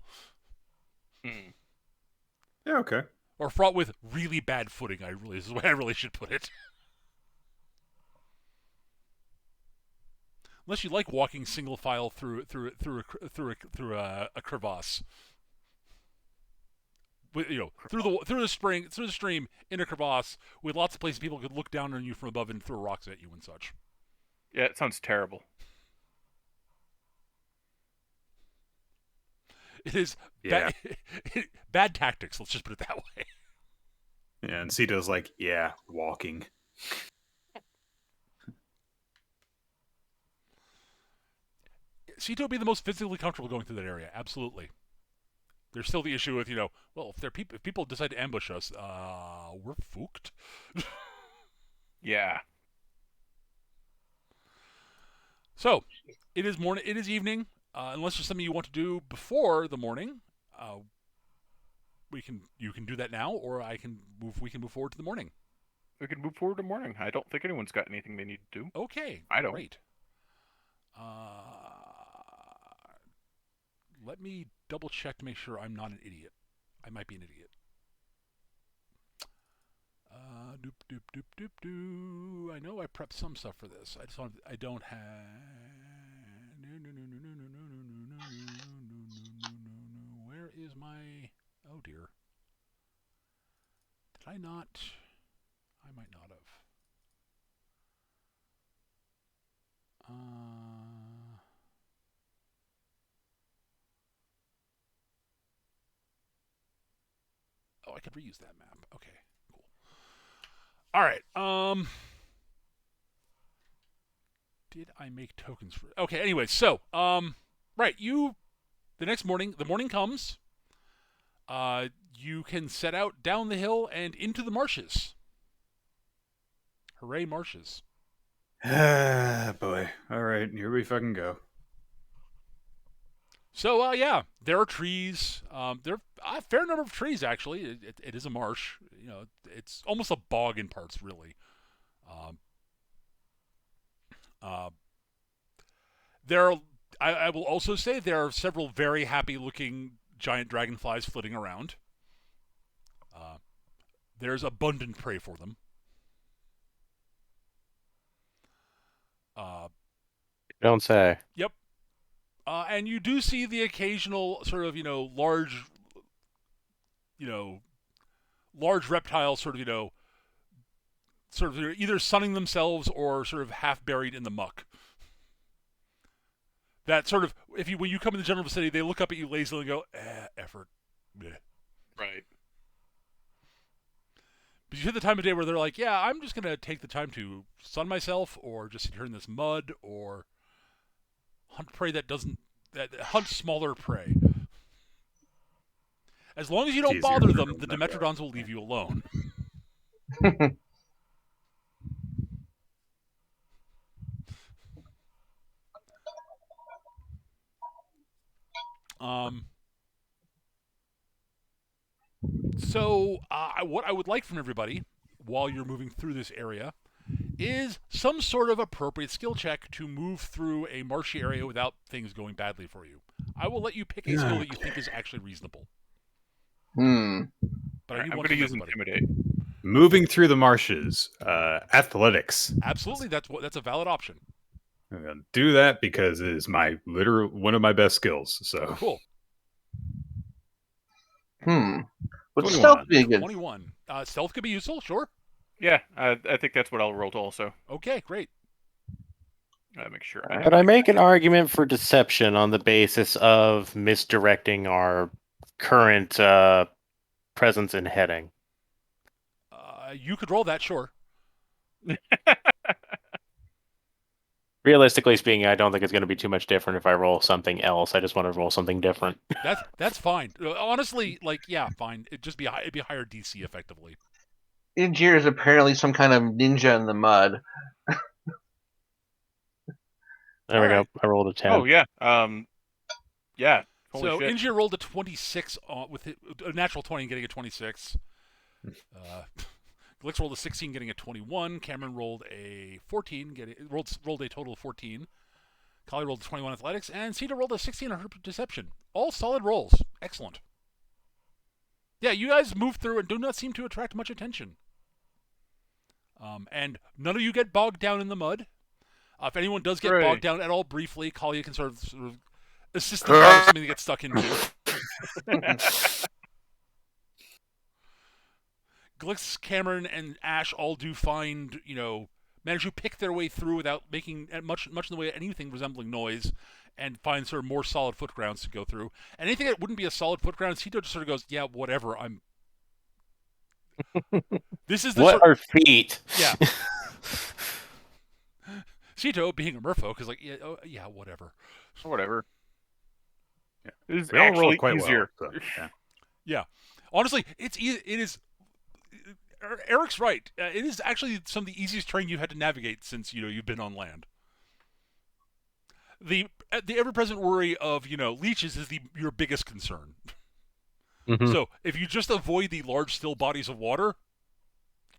Mm. Yeah, okay. Or fraught with really bad footing. Is the way I really should put it. Unless you like walking single file through a crevasse. Through the stream in a crevasse with lots of places people could look down on you from above and throw rocks at you and such. Yeah, it sounds terrible. It is bad tactics. Let's just put it that way. Yeah, and Cito's like, yeah, walking. Cito would be the most physically comfortable going through that area. Absolutely. There's still the issue with, well, if people decide to ambush us, we're fooked. Yeah. So, it is morning. It is evening. Unless there's something you want to do before the morning, you can do that now, or we can move forward to the morning. We can move forward to morning. I don't think anyone's got anything they need to do. Okay, I don't. Great. Let me double check to make sure I'm not an idiot. I might be an idiot. Doop doop doop doop doo. I know I prepped some stuff for this. I don't have. No. Where is my? Oh dear. Did I not? I might not have. Oh, I could reuse that map. Okay, cool. All right. Did I make tokens for? Okay. Anyway, so right, the next morning, the morning comes. You can set out down the hill and into the marshes. Hooray, marshes! Ah, boy. All right, here we fucking go. So, yeah, there are trees. There are a fair number of trees, actually. It is a marsh. It's almost a bog in parts, really. I will also say there are several very happy-looking giant dragonflies flitting around. There's abundant prey for them. Don't say. Yep. And you do see the occasional sort of, large reptiles sort of, either sunning themselves or sort of half buried in the muck. That sort of, when you come in the general vicinity, they look up at you lazily and go, effort. Bleh. Right. But you hit the time of day where they're like, yeah, I'm just going to take the time to sun myself or just sit here in this mud or hunt prey that hunts smaller prey. As long as you don't bother them, the Dimetrodons will leave you alone. So, what I would like from everybody while you're moving through this area is some sort of appropriate skill check to move through a marshy area without things going badly for you. I will let you pick a skill that you think is actually reasonable. Hmm. But I'm going to use Intimidate. Moving through the marshes, athletics. Absolutely, that's a valid option. I'm gonna do that because it is one of my best skills. So cool. Would Would 21. stealth be good? 21. Stealth could be useful, sure. Yeah, I think that's what I'll roll to also. Okay, great. Make sure. Could I make an argument for deception on the basis of misdirecting our current presence and heading? You could roll that, sure. Realistically speaking, I don't think it's going to be too much different if I roll something else. I just want to roll something different. That's fine. Honestly, like, yeah, fine. It'd be higher DC effectively. Injir is apparently some kind of ninja in the mud. There we Alright. go. I rolled a 10. Oh yeah. Yeah. Holy So shit. Injir rolled a 26 with a natural 20 and getting a 26. Glix rolled a 16, getting a 21. Cameron rolled a 14, rolled a total of 14. Kali rolled a 21 athletics, and Sita rolled a 16 on her deception. All solid rolls. Excellent. Yeah, you guys move through and do not seem to attract much attention. And none of you get bogged down in the mud. If anyone does get Hooray. bogged down at all briefly, Kalia can sort of assist them with something to get stuck into. Glix, Cameron, and Ash all do find, manage to pick their way through without making much in the way of anything resembling noise, and find sort of more solid foot grounds to go through. And anything that wouldn't be a solid foot ground, Sito just sort of goes, yeah, whatever, This is the What are feet? Yeah. Sito, being a merfolk, is like, yeah, whatever. Whatever. Yeah. It is We all roll actually quite easier. well. So, yeah. Yeah. Honestly, it is. Eric's right. It is actually some of the easiest terrain you've had to navigate since you've been on land. The ever-present worry of leeches is your biggest concern. Mhm. So if you just avoid the large still bodies of water,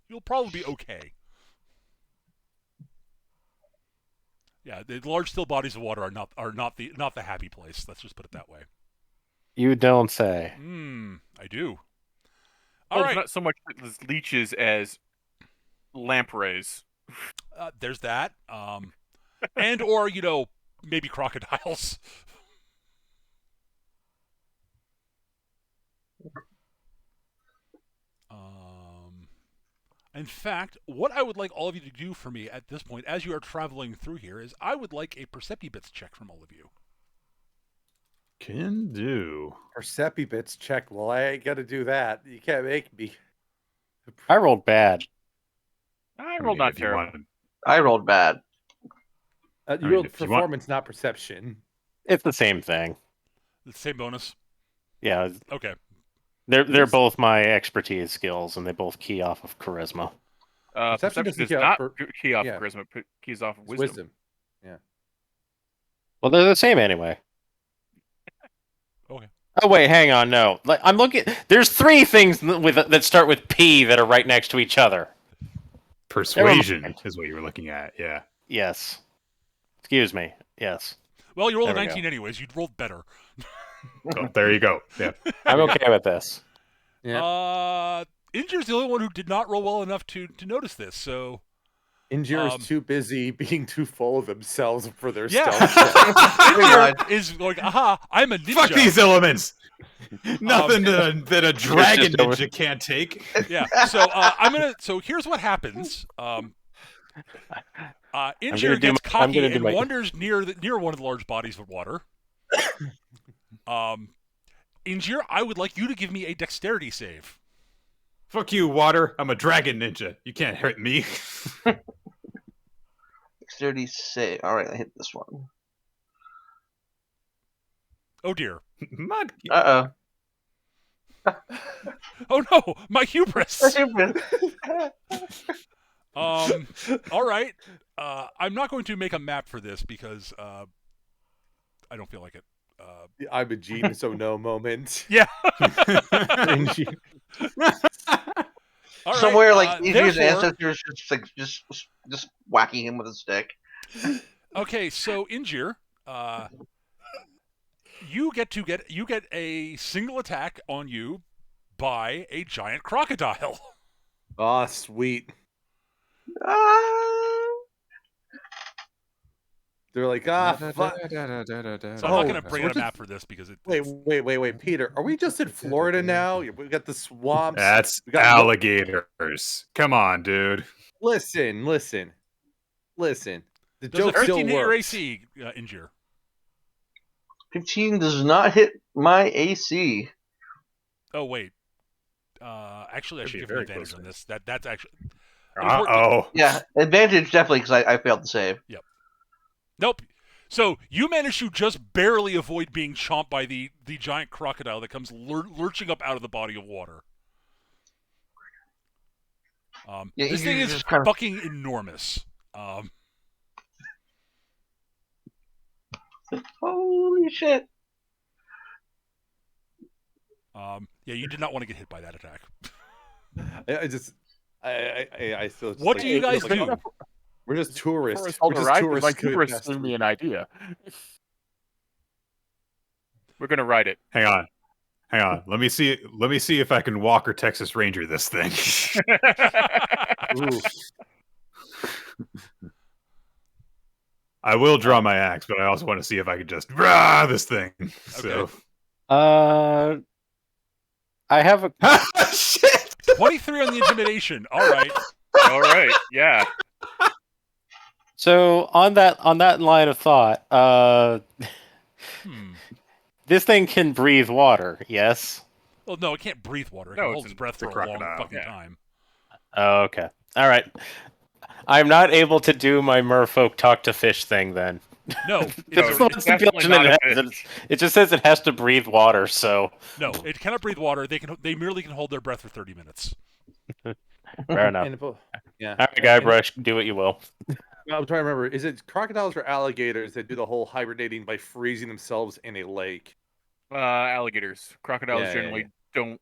you'll probably be okay. Yeah, the large still bodies of water are not the happy place. Let's just put it that way. You don't say. I do. Well, All it's right. not so much as leeches as lampreys. There's that. And or maybe crocodiles. In fact, what I would like all of you to do for me at this point, as you are traveling through here, is I would like a Perceptibits check from all of you. Can do. Perceptibits check. Well, I ain't got to do that. You can't make me. I rolled bad. I I rolled mean, not if you terrible. wanted- I rolled bad. You mean, rolled if you want- performance, not perception. It's the same thing. The same bonus. Yeah, Okay. they're both my expertise skills, and they both key off of charisma. Perception doesn't does key off not per- key off yeah. charisma. Keys off It's wisdom. wisdom. Well, they're the same anyway. Okay. Oh wait, hang on. No, I'm looking. There's 3 things that start with P that are right next to each other. Persuasion mind. is what you were looking at. Yeah. Yes. Excuse me. Yes. Well, you rolled a There we 19 anyways. You'd rolled better. Oh, there you go. Yeah. I'm okay with this. Yeah. Injur's the only one who did not roll well enough to notice this. So Injure is too busy being too full of themselves for their Yeah. stealth check. Injur is like, aha, I'm a ninja. Fuck these elements. Nothing that a dragon just over- ninja can't take. Yeah. So So here's what happens. Injur do gets my- I'm cocky gonna do and my- wanders near one of the large bodies of water. Injur, I would like you to give me a dexterity save. Fuck you, water. I'm a dragon ninja. You can't hurt me. Dexterity save. All right, I hit this one. Oh dear. Mud. Oh no, my hubris. All right. I'm not going to make a map for this because I don't feel like it. I'm a genius, oh no moment. Yeah. Cringy. All right, Somewhere like Injur's therefore- ancestors just whacking him with a stick. Okay, so Injur, you get a single attack on you by a giant crocodile. Oh, sweet. They're like, ah, fuck. So I'm not Oh, going to so bring we're out a just- map for this because Wait, Peter. Are we just in Florida now? We got the swamps. That's We got alligators. Come on, dude. Listen. The does a joke still 15 hit your works. AC, Injure? 15 does not hit my AC. Oh wait. Actually, I Could should be give him very advantage close on range. this. That's actually Uh important. oh. Yeah, advantage definitely because I failed to save. Nope. So you managed to just barely avoid being chomped by the giant crocodile that comes lurching up out of the body of water. Yeah, This you thing is just kind of. fucking enormous. Holy shit! Yeah, you did not want to get hit by that attack. I still. Just What like, do you guys like, do? We're just tourists. Forest We're just Alderite is tourists. like you going were past selling through. me an idea. We're gonna ride it. Hang on. Let me see if I can Walker Texas Ranger this thing. Ooh. I will draw my axe, but I also want to see if I can just rah this thing. So I have a. shit. 23 on the intimidation. All right. All right, yeah. So on that line of thought, Hmm. this thing can breathe water. Yes. Well, no, it can't breathe water. It No, can it's hold its breath for a a long crocodile. fucking Yeah. time. Oh, okay. All right. I'm not able to do my merfolk talk to fish thing then. No, No, it's What's the definitely judgment not a it has? fish. It just says it has to breathe water. So no, it cannot breathe water. They merely can hold their breath for 30 minutes. fair enough. Yeah. All right, Guybrush, do what you will. I'm trying to remember. Is it crocodiles or alligators that do the whole hibernating by freezing themselves in a lake? Alligators. Crocodiles Yeah, generally don't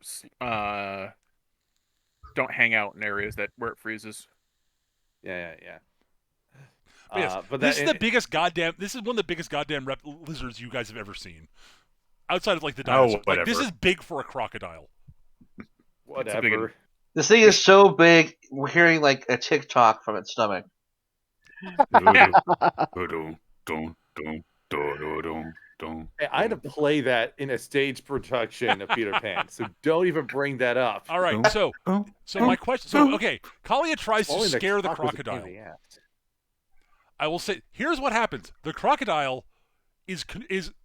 hang out in areas where it freezes. Yeah. But yes, But this that, is the biggest goddamn. This is one of the biggest goddamn lizards you guys have ever seen, outside of like the Oh, dinosaurs. Like this whatever. is big for a crocodile. whatever. This thing is so big, we're hearing like a TikTok from its stomach. Hey, I had to play that in a stage production of Peter Pan, so don't even bring that up. All right, so my question. So okay, Kalia tries to Only scare the cock was a pain in crocodile. the ass. I will say, here's what happens: the crocodile is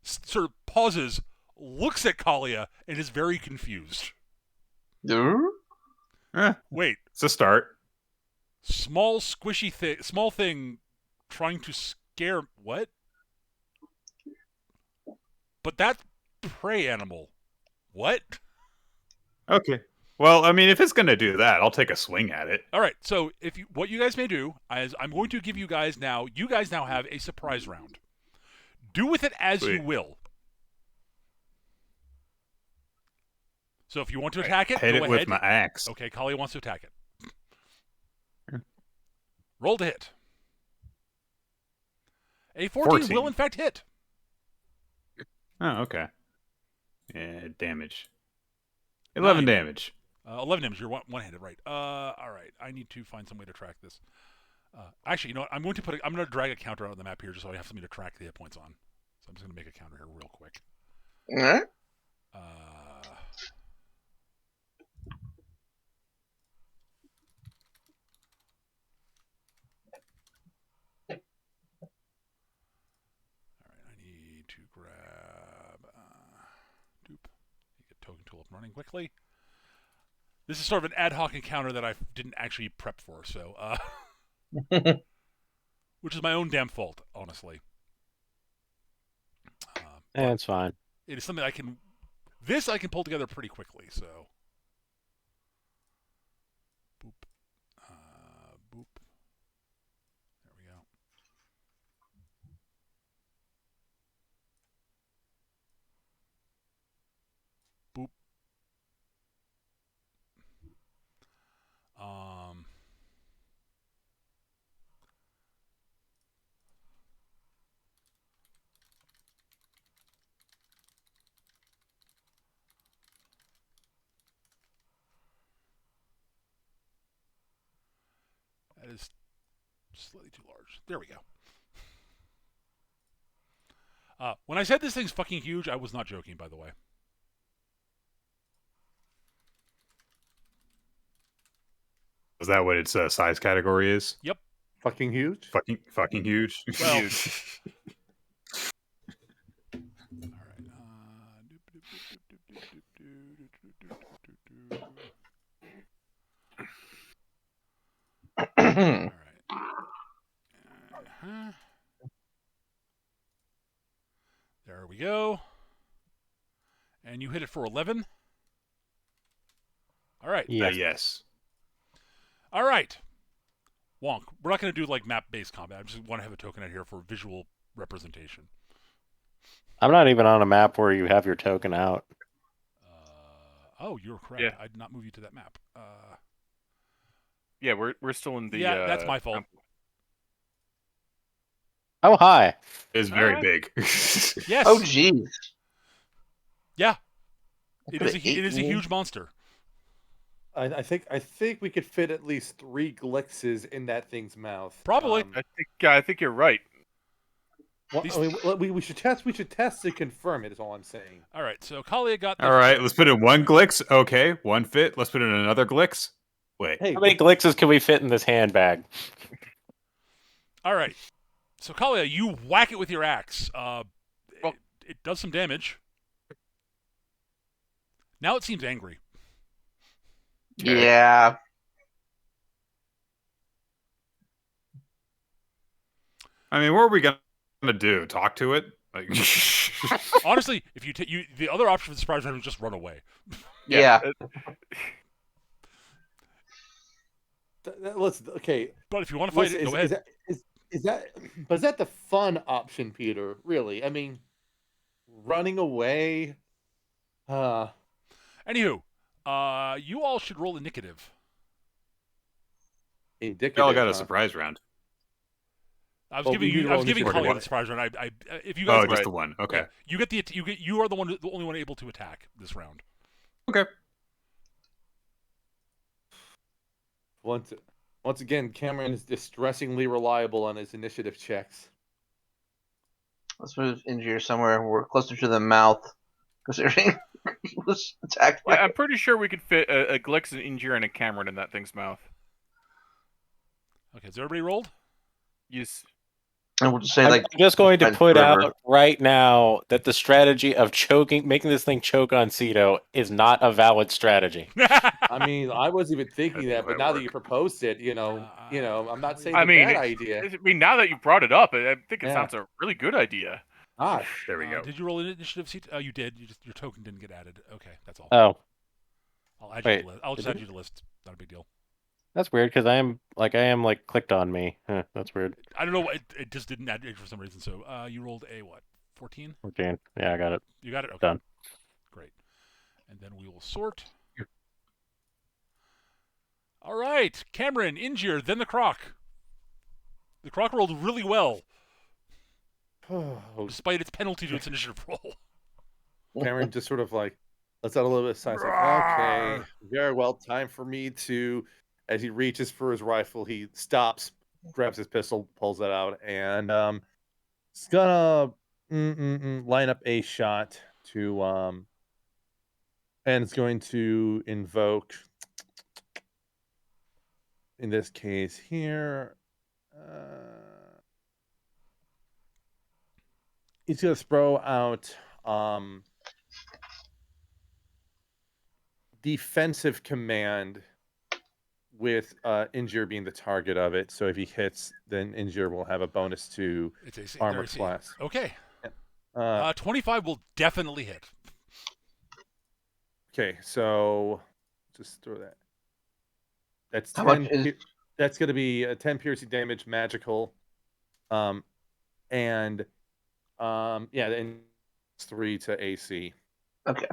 sort of pauses, looks at Kalia, and is very confused. Wait, It's a start. small thing, trying to scare what? But that's prey animal. What? Okay. Well, I mean, if it's gonna do that, I'll take a swing at it. All right. So what you guys may do is I'm going to give you guys now. You guys now have a surprise round. Do with it as you Sweet. will. So if you want to attack it, Hit go it ahead. with my axe. Okay, Kali wants to attack it. Roll to hit. A 14 will in fact hit. Oh, okay. Yeah, damage. 11 9. damage. 11 damage. You're one-handed, right? All right. I need to find some way to track this. Actually, you know what? I'm going to drag a counter out on the map here just so I have something to track the hit points on. So I'm just going to make a counter here real quick. Alright. All right. I need to grab. Doop. Get token tool up and running quickly. This is sort of an ad hoc encounter that I didn't actually prep for, so which is my own damn fault, honestly. It's fine. It is something I can pull together pretty quickly. So, boop, boop. There we go. Boop. That is slightly too large. There we go. When I said this thing's fucking huge, I was not joking, by the way. Is that what its size category is? Yep. Fucking huge. Fucking huge. Well. Huge. All right. Uh-huh. There we go. And you hit it for 11. All right. Yes. All right. Wonk. We're not going to do like map-based combat. I just want to have a token out here for visual representation. I'm not even on a map where you have your token out. Oh, you're correct. Yeah. I did not move you to that map. Yeah, we're still in the. Yeah, that's my fault. Oh, hi. It's very Alright. big. Yes. Oh, jeez. Yeah. That It could've is ate a me. huge monster. I think we could fit at least 3 glixes in that thing's mouth. Probably. I think you're right. Well, These- I mean, we should test. We should test to confirm it. Is all I'm saying. All right. So Kalia got the All right, let's put in one Glix. Okay, one fit. Let's put in another Glix. Wait. Hey, How many glixes can we fit in this handbag? All right. So Kalia, you whack it with your axe. Well- It does some damage. Now it seems angry. Okay. Yeah. I mean, what are we gonna do? Talk to it? Like, Honestly, if you the other option for the surprise round is just run away. Yeah. let's. Okay. But if you want to fight it, go ahead. Is that the fun option, Peter? Really? I mean, running away. Anywho, you all should roll initiative. Indicative. y'all got a huh? surprise round. I was Well, giving we need you. to I roll was giving initiative. Kalia the surprise round. If you guys, Oh, just right. the one. Okay. yeah, you get you are the only one able to attack this round. Okay. Once again, Cameron is distressingly reliable on his initiative checks. Let's move Injure somewhere we're closer to the mouth, considering he was attacked by. Yeah, I'm pretty sure we could fit a Glix, an Injure, and a Cameron in that thing's mouth. Okay, has everybody rolled? Yes. And we'll just say I'm like just going to French put River. out right now that the strategy of making this thing choke on Ceto is not a valid strategy. I mean, I wasn't even thinking That that, but might now that work. you proposed it, I'm not saying it's I mean, a bad idea. I mean, now that you brought it up, I think it Yeah. sounds a really good idea. Gosh. There we go. Did you roll initiative? Oh, you did. Your token didn't get added. Okay, that's all. Oh, I'll add you wait, to the list. I'll just did add you to the list. Not a big deal. that's weird because I am clicked on me. Huh, that's weird. I don't know what it just didn't add it for some reason. So you rolled a what? 14? 14. Yeah, I got it. You got it. Okay. Done. Great. And then we will sort. All right, Cameron, Injure, then the Croc. The Croc rolled really well, despite its penalty to its initiative roll. Cameron just sort of like lets out a little bit of sigh. Like, okay, very well. Time for me to. As he reaches for his rifle, he stops, grabs his pistol, pulls it out, and he's gonna line up a shot to and it's going to invoke. In this case here, he's gonna throw out defensive command with Injure being the target of it. So if he hits, then Injure will have a bonus to It's AC, armor their AC. class. Okay. 25 will definitely hit. Okay, so just throw that. That's How 10. much is- That's going to be a 10 piercing damage, magical, and then 3 to AC. Okay.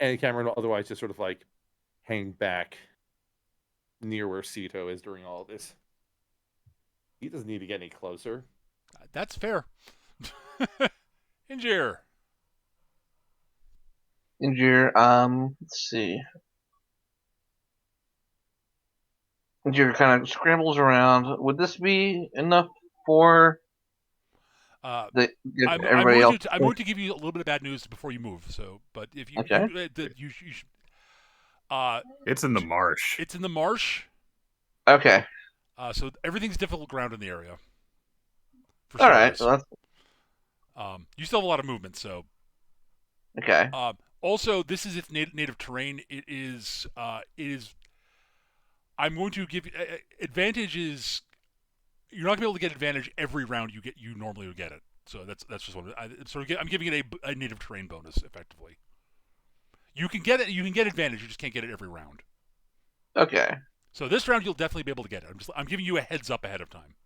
And Cameron will otherwise just sort of like hang back near where Ceto is during all of this. He doesn't need to get any closer. That's fair. Injure. Injure. Let's see. Injure kind of scrambles around. Would this be enough for? Give I'm everybody else. going to give you a little bit of bad news before you move. So, but if you Okay. you should, It's in the marsh. it's in the marsh. Okay. So everything's difficult ground in the area. For All right. starters, Well, you still have a lot of movement. So, okay. also this is its native terrain. It is. I'm going to give you advantages. You're not gonna be able to get advantage every round you normally would get it. So that's just what I'm giving it a native terrain bonus effectively. You can get it. You can get advantage. You just can't get it every round. Okay. So this round you'll definitely be able to get it. I'm giving you a heads up ahead of time.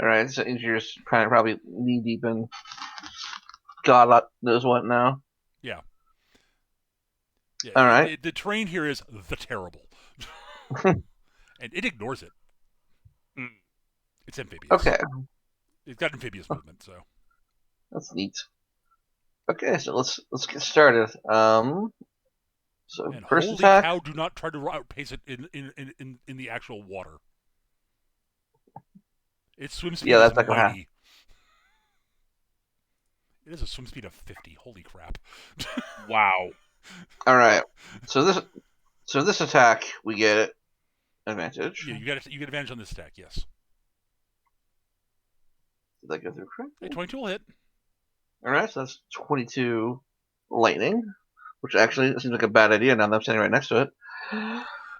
All right. So you're just probably knee deep in God knows what now. Yeah. Yeah. All right. The terrain here is the terrible, and it ignores it. Mm. It's amphibious. Okay. It's got amphibious movement. So That's neat. Okay, so let's get started. So and first holy attack. cow, do not try to outpace it in the actual water. Its swim speed Yeah, is that's not gonna happen. mighty. It has a swim speed of 50. Holy crap! Wow. All right. So this attack we get advantage. Yeah, you get advantage on this attack. Yes. Did that go through Hey, correctly? 22 will hit. All right, so that's 22 lightning, which actually seems like a bad idea now that I'm standing right next to it.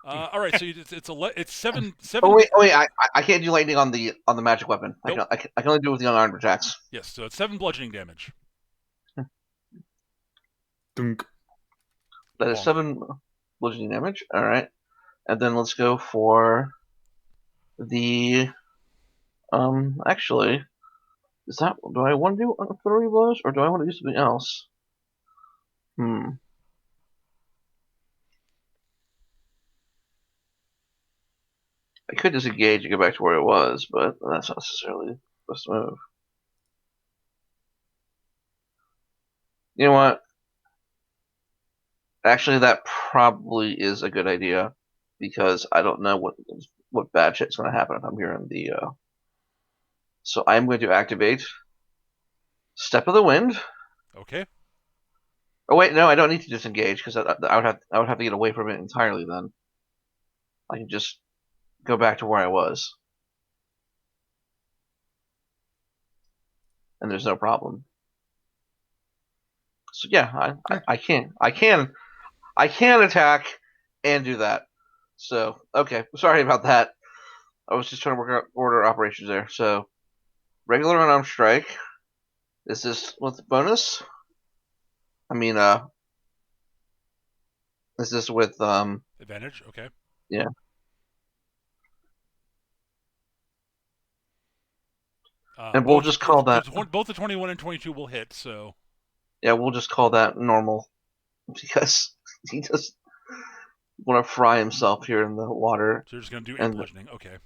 All right, so it's seven. Oh wait! I can't do lightning on the magic weapon. Nope. I can only do it with the unarmed attacks. Yes, so it's 7 bludgeoning damage. Dunk. That is Bonk. 7 bludgeoning damage. All right, and then let's go for the actually. Do I want to do flurry blows or do I want to do something else? I could disengage and go back to where it was, but that's not necessarily the best move. You know what? Actually, that probably is a good idea because I don't know what bad shit's going to happen if I'm here in the. So I'm going to activate Step of the Wind. Okay. Oh wait, no, I don't need to disengage because I would have to get away from it entirely. Then I can just go back to where I was, and there's no problem. So yeah, I can attack and do that. So okay, sorry about that. I was just trying to work out order operations there. So regular unarmed strike. Is this with bonus? I mean, is this with Advantage. Okay. Yeah. And we'll just call that. Both the 21 and 22 will hit. So. Yeah, we'll just call that normal because he just want to fry himself here in the water. So you're just gonna do 8 bludgeoning. Okay.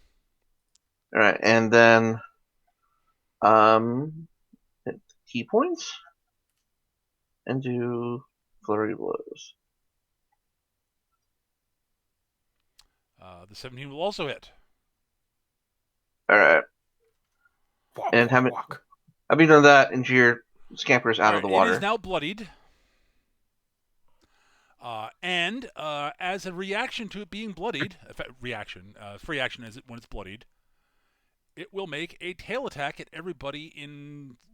All right, and then hit key points and do flurry blows. The 17 will also hit. All right, and having done that, Injir scampers out of the water. It is now bloodied. And as a reaction to it being bloodied, free action when it's bloodied, it will make a tail attack at everybody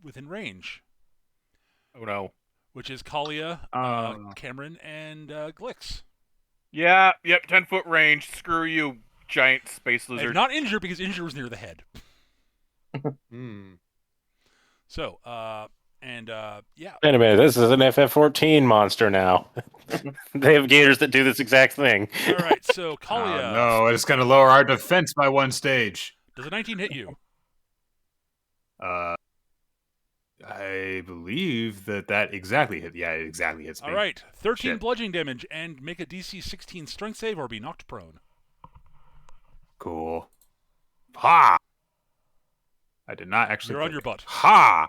within range. Oh no. Which is Kalia, Cameron, and Glix. Yeah, yep, 10-foot range. Screw you, giant space lizard. And not Injure because Injure was near the head. So, yeah. Wait a minute, this is an FF14 monster now. They have gators that do this exact thing. All right, so Kalia. No, it's going to lower our defense by 1 stage. Does a 19 hit you? I believe that exactly hit. Yeah, it exactly hits me. All right, 13 Shit. bludgeoning damage and make a DC 16 strength save or be knocked prone. Cool. Ha! I did not actually. You're on your butt. Ha!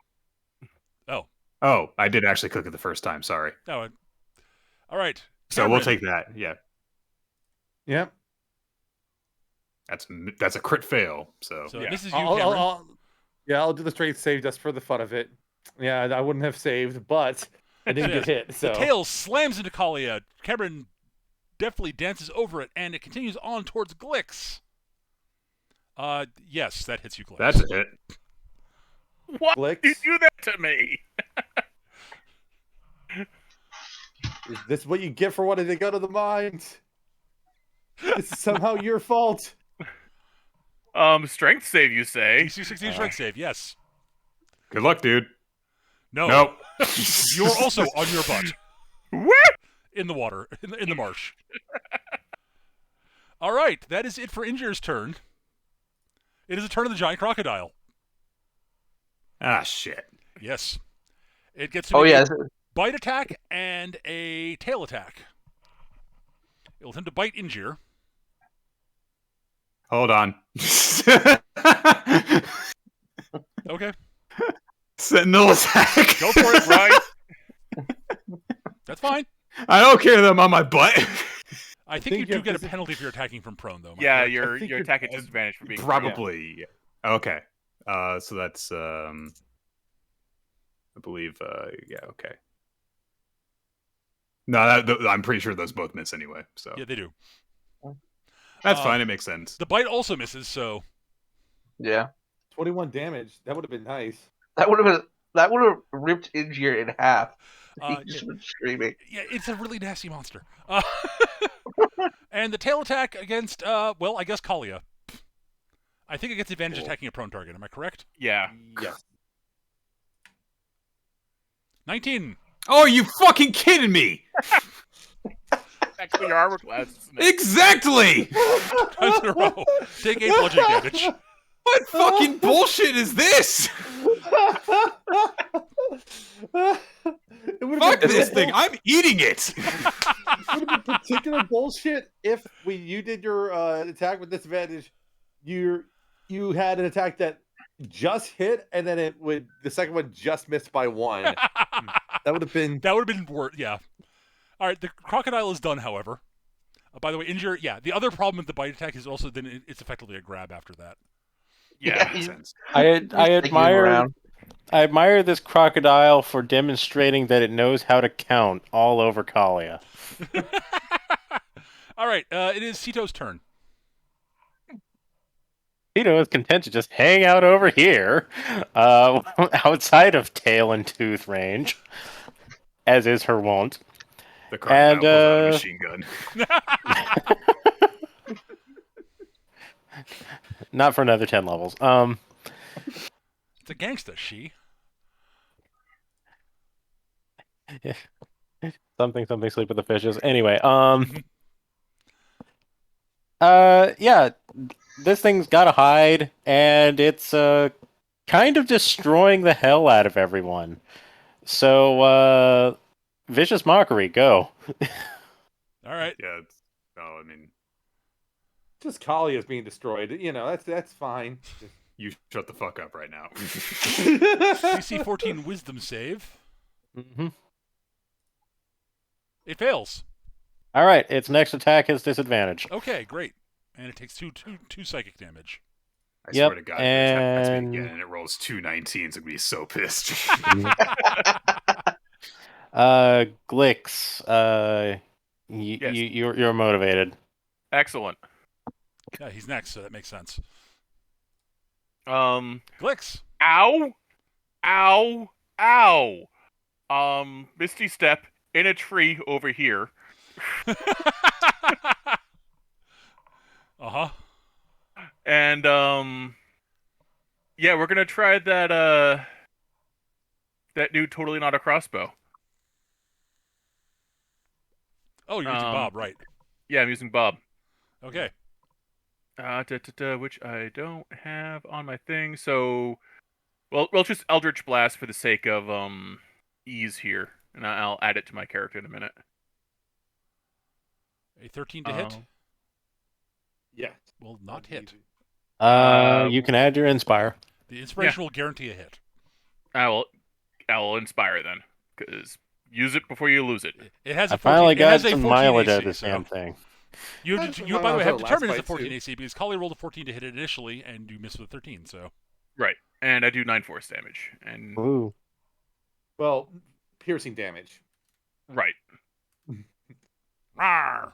Oh, I did actually click it the first time. Sorry. Oh, all right. So Cameron. we'll take that. Yeah. Yep. That's a crit fail. So So yeah. this is you, Cameron. Yeah, I'll do the strength save just for the fun of it. Yeah, I wouldn't have saved, but I didn't get hit. So The tail slams into Kalia. Cameron deftly dances over it, and it continues on towards Glix. Yes, that hits you, Glix. That's a hit. Why Glix? did you do that to me? Is this what you get for wanting to go to the mines? This is somehow your fault. Strength save, you say? DC 16 strength save, yes. Good luck, dude. No. Nope. You're also on your butt. What? In the water, in the marsh. All right, that is it for Injur's turn. It is a turn of the giant crocodile. Ah, shit. Yes. It gets to Oh make yeah, a bite attack and a tail attack. It will attempt to bite Injure. Hold on. Okay, Sentinel attack. go for it. Right. That's fine. I don't care that I'm on my butt. I think think you you do have get a dis- penalty if you're attacking from prone, though. am I Yeah, correct? your think you're- attack at disadvantage for being Probably. Okay. So that's I believe yeah, okay. No, I'm pretty sure those both miss anyway. So Yeah, they do. that's fine. It makes sense. The bite also misses, so yeah. 21 damage. That would have been nice. That would have ripped Injir in half. Uh, He just been screaming. yeah, it's a really nasty monster. And the tail attack against, well, I guess Kalia. I think it gets advantage Cool. attacking a prone target. Am I correct? Yeah. Yes. 19. Oh, are you fucking kidding me? Actually, your armor class. Isn't it? Exactly. Times in a row. Take 8 bludgeoning damage. What fucking bullshit is this? It would Fuck have this thing. I'm eating it. been particular bullshit if you did your attack with disadvantage. You had an attack that just hit, and then the second one just missed by 1. That would have been. That would have been worse, yeah. All right, the crocodile is done, however. By the way, Injure, yeah, the other problem with the bite attack is also then it's effectively a grab after that. Yeah. Makes sense. I Taking him admire around. I admire this crocodile for demonstrating that it knows how to count all over Kalia. All right, it is Sito's turn. Tito is content to just hang out over here, outside of tail and tooth range, as is her wont. The crocodile And, pulls out a machine gun. Not for another 10 levels. It's a gangsta, she. Something, sleep with the fishes. Anyway, yeah, this thing's gotta hide, and it's, kind of destroying the hell out of everyone. So, Vicious Mockery, go. All right. Yeah. I mean, Just Kali is being destroyed. You know, that's fine. you shut the fuck up right now. DC 14 Wisdom save. Mm-hmm. It fails. All right, its next attack has disadvantage. Okay, great. And it takes two psychic damage. I Yep, swear to God, if it attacks me and- again and it rolls 2 19s, I'm gonna be so pissed. Glix, Yes. you're motivated. Excellent. Yeah, he's next, so that makes sense. Ow, Glix. ow. Misty Step in a tree over here. Uh-huh. And yeah, we're gonna try that new totally not a crossbow. Oh, you're using Bob, right. Yeah, I'm using Bob. Okay. Which I don't have on my thing, so we'll just Eldritch Blast for the sake of ease here, and I'll add it to my character in a minute. A 13 to hit Yeah. will not hit. You can add your Inspire. The inspiration will guarantee a hit. I will inspire then, because use it before you lose it. It has I a 14, finally it got has a some 14 mileage AC, out of this so damn thing. You, That's by the way, have last determined it's a fight, 14 too. AC because Kali rolled a 14 to hit it initially, and you missed with a 13, so... Right. And I do 9 force damage. And Ooh. Well, piercing damage. right. Rawr.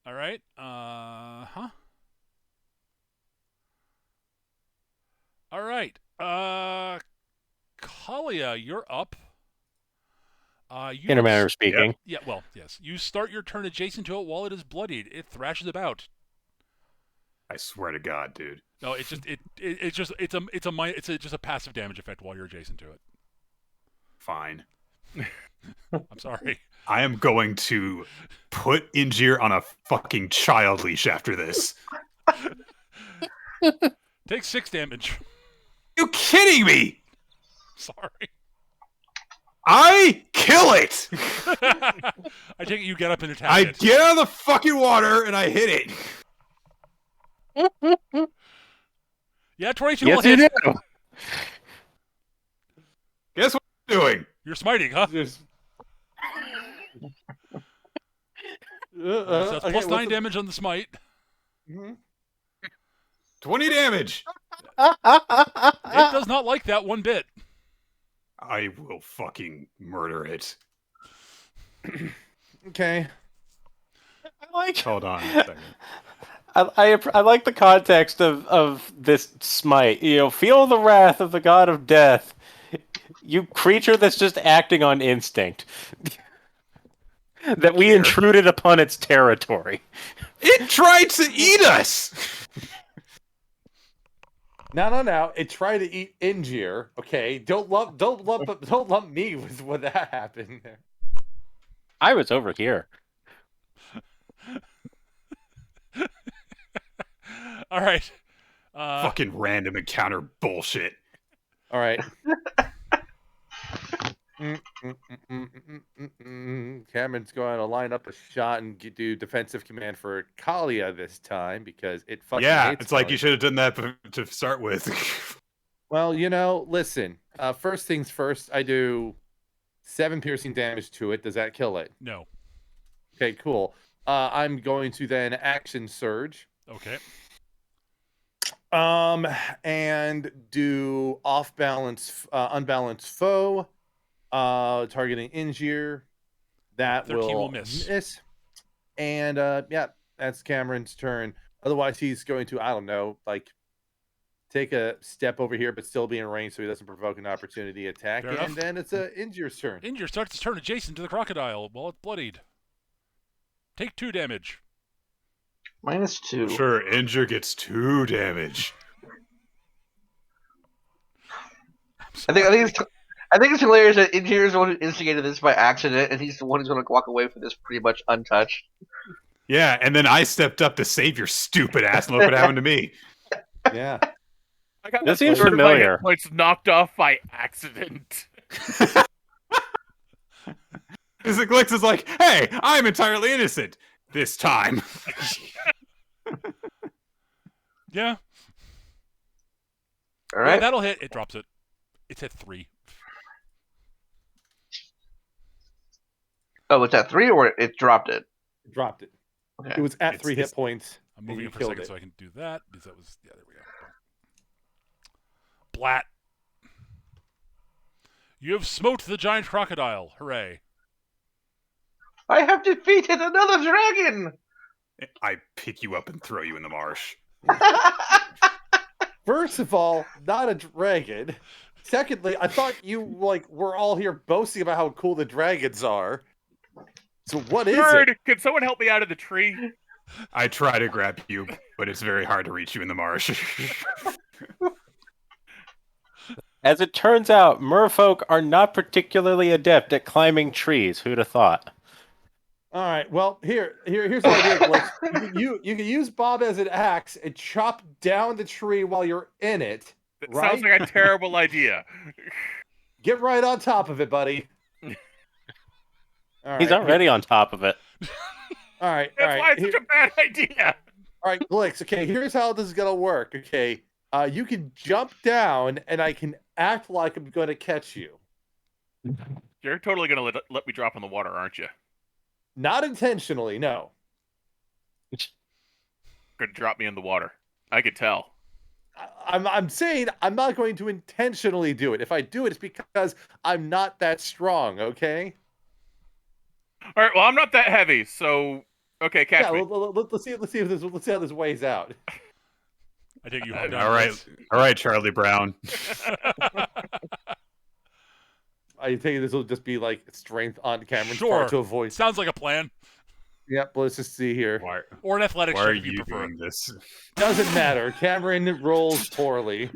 All right. All right. Kalia, you're up. You In a have manner of speaking. yeah. Well, yes. You start your turn adjacent to it while it is bloodied. It thrashes about. I swear to God, dude. No, it's just just a passive damage effect while you're adjacent to it. Fine. I'm sorry. I am going to put Injir on a fucking child leash after this. Take 6 damage. You kidding me? Sorry. I kill it. I take it you get up and attack I it. get out of the fucking water and I hit it. Yeah, 22 Yes, will you hit. do. Guess what I'm doing? You're smiting, huh? Just... So that's plus 9 damage on the smite. Mm-hmm. 20 damage. It does not like that one bit. I will fucking murder it. Okay. Hold on a second. I like the context of this smite. You know, feel the wrath of the god of death. You creature that's just acting on instinct. That we intruded upon its territory. It tried to eat us. No. It tried to eat Injir. Okay, don't lump me with what that happened there. I was over here. All right. Fucking random encounter bullshit. All right. Cameron's going to line up a shot and do defensive command for Kalia this time because it fucking hates it's like Kalia. you should have done that to start with. Well, you know, listen. First things first, I do 7 piercing damage to it. Does that kill it? No. Okay, cool. I'm going to then action surge. Okay. And do unbalanced foe, targeting Injir. That 13 will will miss. And yeah, that's Cameron's turn. Otherwise, he's going to, I don't know, like take a step over here, but still be in range so he doesn't provoke an opportunity attack. Fair and enough. then it's Injir's turn. Injure starts its turn adjacent to the crocodile while it's bloodied. Take 2 damage. -2. Sure, Injur gets 2 damage. I think it's hilarious that Injir is the one who instigated this by accident, and he's the one who's going to walk away from this pretty much untouched. Yeah, and then I stepped up to save your stupid ass, and look what happened to me. Yeah. I got This my seems third of my hit familiar. points knocked off by accident. Glix is like, hey, I'm entirely innocent this time. Yeah. All Yeah, right. that'll hit. It drops it. It's at 3. Oh, it's at 3, or it dropped it. Dropped it. Okay. It was at It's- 3 hit points. I'm and moving you it for a killed second it. so I can do that because that was there we go. Blat. You have smote the giant crocodile. Hooray. I have defeated another dragon. I pick you up and throw you in the marsh. First of all, not a dragon. Secondly, I thought you were all here boasting about how cool the dragons are. So what is it? Third, can someone help me out of the tree? I try to grab you, but it's very hard to reach you in the marsh. As it turns out, merfolk are not particularly adept at climbing trees. Who'd have thought? All right. Well, here's the idea, Glitch. You can use Bob as an axe and chop down the tree while you're in it. That Right? sounds like a terrible idea. Get right on top of it, buddy. All He's right, already on top of it. All right. That's why it's such a bad idea. All right, Glix. Okay, here's how this is gonna work. Okay, you can jump down, and I can act like I'm going to catch you. You're totally gonna let me drop in the water, aren't you? Not intentionally, no. gonna drop me in the water. I could tell. I'm saying I'm not going to intentionally do it. If I do it, it's because I'm not that strong. Okay. All right. Well, I'm not that heavy, so okay, catch Yeah. me. Let's see how this weighs out. I think you hung down. All right, Charlie Brown. I think this will just be like strength on Cameron's Sure. part to avoid. Sounds like a plan. Yep. Let's just see here. Why, Or an athletics why check are if you you prefer. doing this? Doesn't matter. Cameron rolls poorly.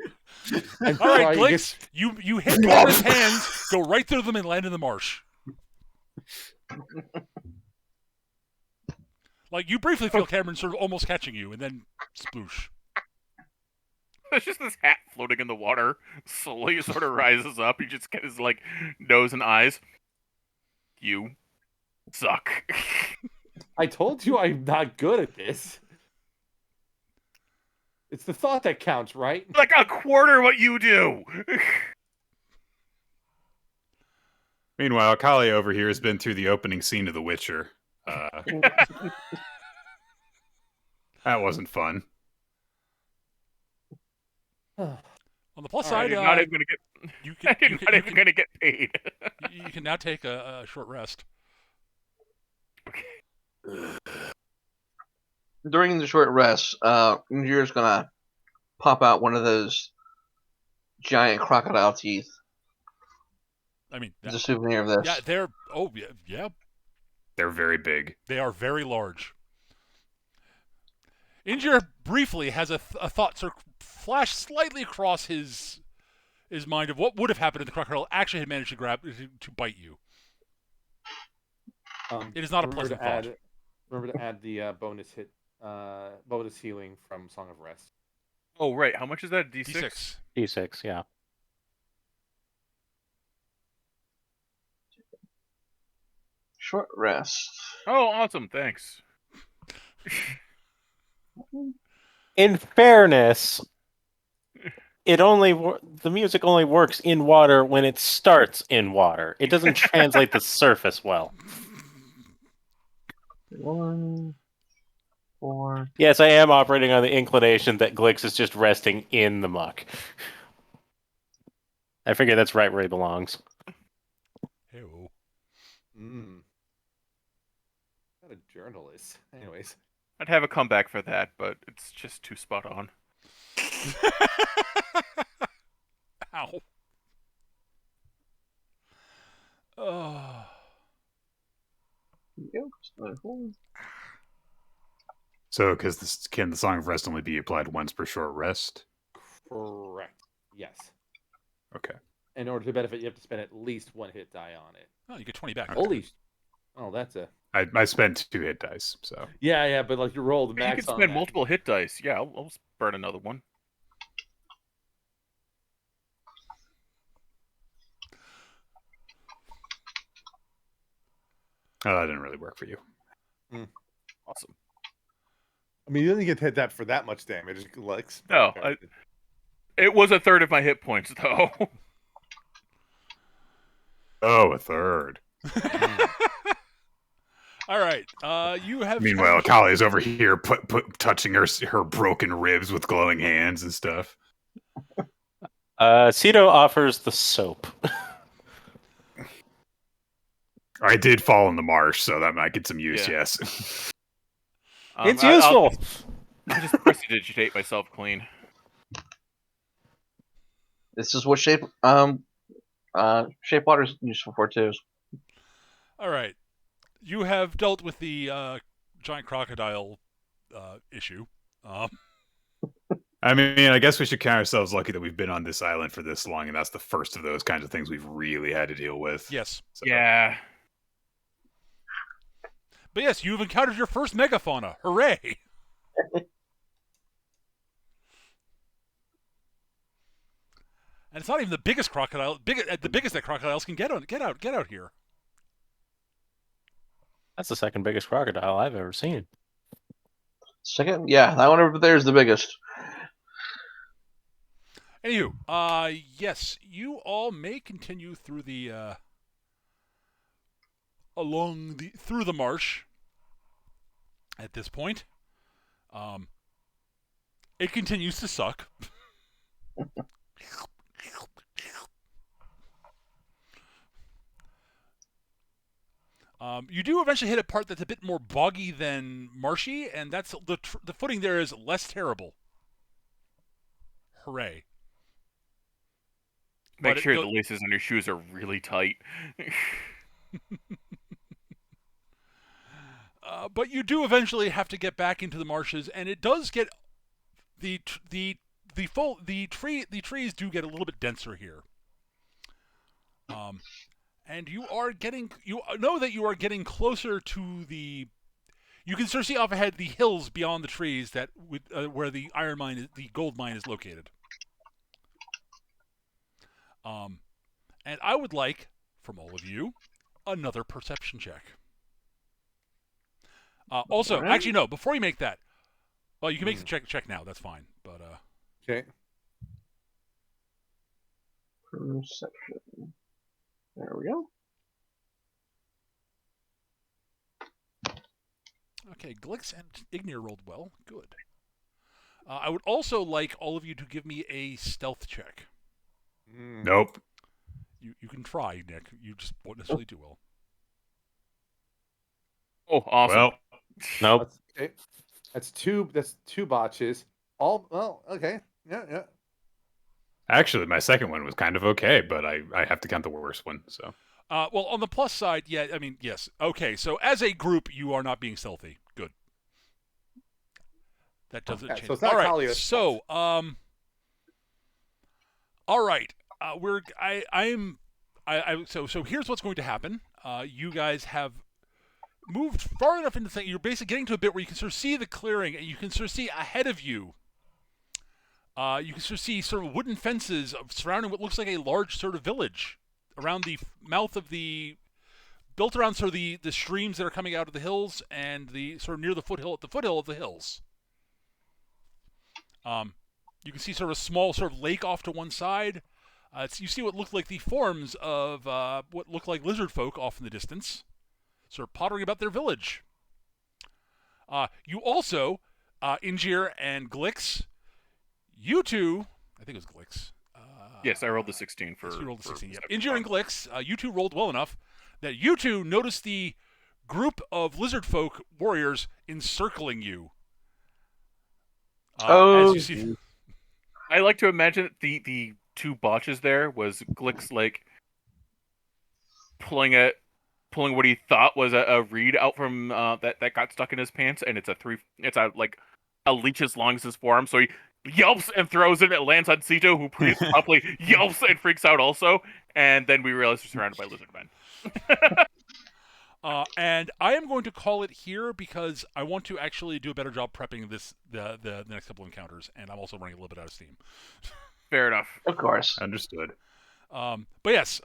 All right, Glix, you hit Cameron's hands, go right through them, and land in the marsh. Like, you briefly feel Cameron sort of almost catching you, and then sploosh. There's just this hat floating in the water. Slowly sort of rises up. He just gets his like nose and eyes. You suck. I told you I'm not good at this. It's the thought that counts, right? Like a quarter what you do. Meanwhile, Kali over here has been through the opening scene of The Witcher. That wasn't fun. On the plus All side, right, you're not even gonna get. you can, You're you can, not you even can, gonna get paid. you can now take a short rest. During the short rest, Njir's gonna pop out one of those giant crocodile teeth I mean, as a souvenir of this. yeah, they're, oh, yeah, They're very big. they are very large. Injur briefly has a thought sort of flash slightly across his mind of what would have happened if the crocodile actually had managed to bite you. It is not a pleasant thought. Remember to add the bonus healing from Song of Rest. Oh right, how much is that? D6. D6. D6, yeah. Short rest. Oh, awesome! Thanks. In fairness, the music only works in water when it starts in water. It doesn't translate the surface well. 1, 4. Yes, I am operating on the inclination that Glix is just resting in the muck. I figure that's right where he belongs. Ew. Not a journalist. Anyways. I'd have a comeback for that, but it's just too spot on. Ow. Oh. So, can the Song of Rest only be applied once per short rest? Correct. Yes. Okay. In order to benefit, you have to spend at least one hit die on it. Oh, you get 20 back. Holy! Oh, that's a. I spent 2 hit dice, so. Yeah, but like you rolled You max can on spend that. multiple hit dice. Yeah, I'll burn another one. Oh, that didn't really work for you. Awesome. I mean, you didn't get hit that for that much damage, Lex. No, it was a third of my hit points though. Oh, a third. All right. You have. Meanwhile, Kali's over here touching her broken ribs with glowing hands and stuff. Cito offers the soap. I did fall in the marsh, so that might get some use, Yeah. yes. It's useful. I'll just prestidigitate myself clean. This is what shape water is useful for too. All right. You have dealt with the giant crocodile issue. I mean, I guess we should count ourselves lucky that we've been on this island for this long, and that's the first of those kinds of things we've really had to deal with. Yes. So. Yeah. But yes, you've encountered your first megafauna. Hooray! And it's not even the biggest crocodile. The biggest that crocodiles can get out here. That's the second biggest crocodile I've ever seen. Second, yeah, that one over there is the biggest. Anywho, yes, you all may continue through the through the marsh at this point. It continues to suck. You do eventually hit a part that's a bit more boggy than marshy, and that's the footing there is less terrible. Hooray! Make But sure the laces on your shoes are really tight. but you do eventually have to get back into the marshes, and it does get the trees do get a little bit denser here. And you know that you are getting closer to the. You can sort of see off ahead the hills beyond the trees that where the the gold mine is located. And I would like from all of you another perception check. Also, Alright. actually, no. Before you make that, well, you can make the check now. That's fine. But Okay. Perception. There we go. okay, Glix and Ignir rolled well. Good. I would also like all of you to give me a stealth check. Nope. You can try, Nick. You just won't necessarily do well. Oh, awesome. Well, Nope. Okay. That's two botches. All well, okay. Yeah. actually, my second one was kind of okay, but I have to count the worst one. So Well, on the plus side, yeah, I mean, yes. Okay, so as a group, you are not being stealthy. Good. That doesn't Yeah, change. so it's not all right. Kalia's So, all right. So here's what's going to happen. You guys have moved far enough into the thing. You're basically getting to a bit where you can sort of see the clearing, and you can sort of see ahead of you. You can sort of see sort of wooden fences surrounding what looks like a large sort of village around the mouth of built around sort of the streams that are coming out of the hills and the sort of near the foothill of the hills. You can see sort of a small sort of lake off to one side. You see what look like the forms of what look like lizard folk off in the distance, sort of pottering about their village. You also, Ingir and Glix, you two, I think it was Glix. Yes, I rolled the 16 for. Yes, you rolled the for 16. Yep. perception. Ingir and Glix, you two rolled well enough that you two noticed the group of lizard folk warriors encircling you. As you see, I like to imagine that the two botches there was Glick's like pulling what he thought was a reed out from that got stuck in his pants, and it's a leech as long as his forearm, so he yelps and throws it, and it lands on Sito, who pretty promptly yelps and freaks out also, and then we realize we're surrounded by lizard men. and I am going to call it here because I want to actually do a better job prepping the next couple encounters, and I'm also running a little bit out of steam. Fair enough. Of course. understood. But yes,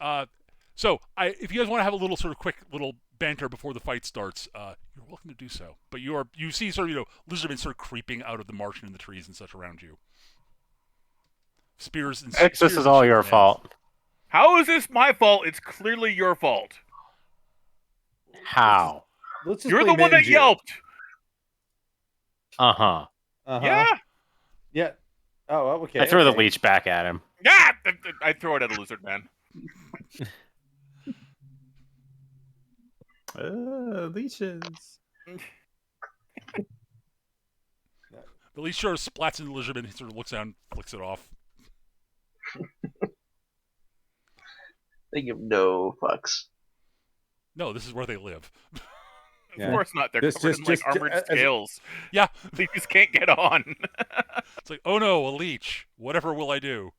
so if you guys want to have a little sort of quick little banter before the fight starts, you're welcome to do so. But you see sort of lizardmen sort of creeping out of the marsh and the trees and such around you. Spears and This spears is and all shields your and hands. fault. How is this my fault? It's clearly your fault. How? Let's just You're the blame one that Ninja. yelped. Uh-huh. Uh-huh. Yeah. Yeah. Oh, okay. I throw the okay. leech back at him. Yeah. I throw it at a lizard man. Leeches. The leech sort of splats into the lizardman. He sort of looks down, flicks it off. They give no fucks. No, this is where they live. Yeah. Of course not. They're Just- covered in like just- armored as- scales. Yeah. They just can't get on. It's like, oh no, a leech. Whatever will I do?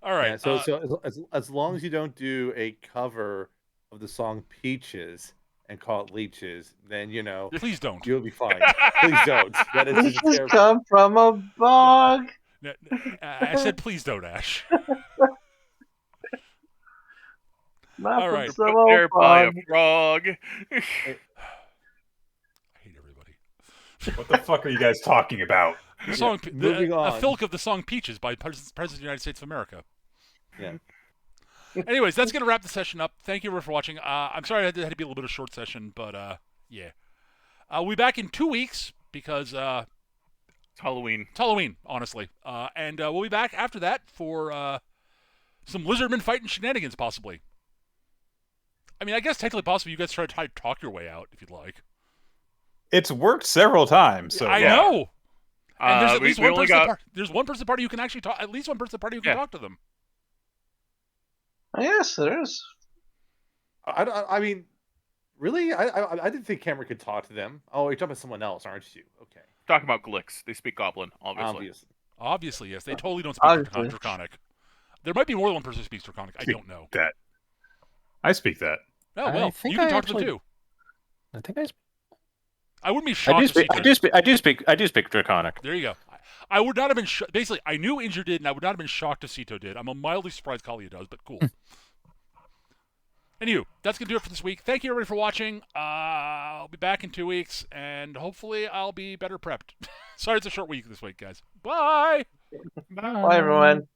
All right. Yeah, so as long as you don't do a cover of the song Peaches and call it Leeches, then please don't. you'll be fine. Please don't. That is Leeches just terrible. come from a bog. I said please don't, Ash. Not All from right. some Put there old by a bog. frog. I hate everybody. What the fuck are you guys talking about? The song, moving a on. filk of the song Peaches by President of the United States of America. Yeah. Anyways, that's going to wrap the session up. Thank you everyone for watching. I'm sorry it had to be a little bit of a short session, but yeah. We'll be back in 2 weeks because It's Halloween. it's Halloween, honestly. And we'll be back after that for some lizardmen fighting shenanigans, possibly. I mean, I guess technically possibly you guys try to talk your way out if you'd like. It's worked several times. So I yeah. know. And there's at least we one only person. got There's one person party who can actually talk. At least one person party who can Yeah. talk to them. Yes, there is. I mean, really? I didn't think Cameron could talk to them. Oh, you're talking about someone else, aren't you? Okay. talking about Glicks. They speak Goblin, obviously. Obviously, yes. They totally don't speak Obviously. Draconic. There might be more than one person who speaks Draconic. I don't know. that. I speak that. Oh I well, think you can I talk to them actually- too. I think I I wouldn't be I shocked do to see. speak. I do speak Draconic. There you go. I would not have been basically. I knew Injur did, and I would not have been shocked if Sito did. I'm mildly surprised Kalia does, but cool. Anywho, that's gonna do it for this week. Thank you everybody for watching. I'll be back in 2 weeks, and hopefully I'll be better prepped. Sorry, it's a short week this week, guys. Bye. Bye, everyone.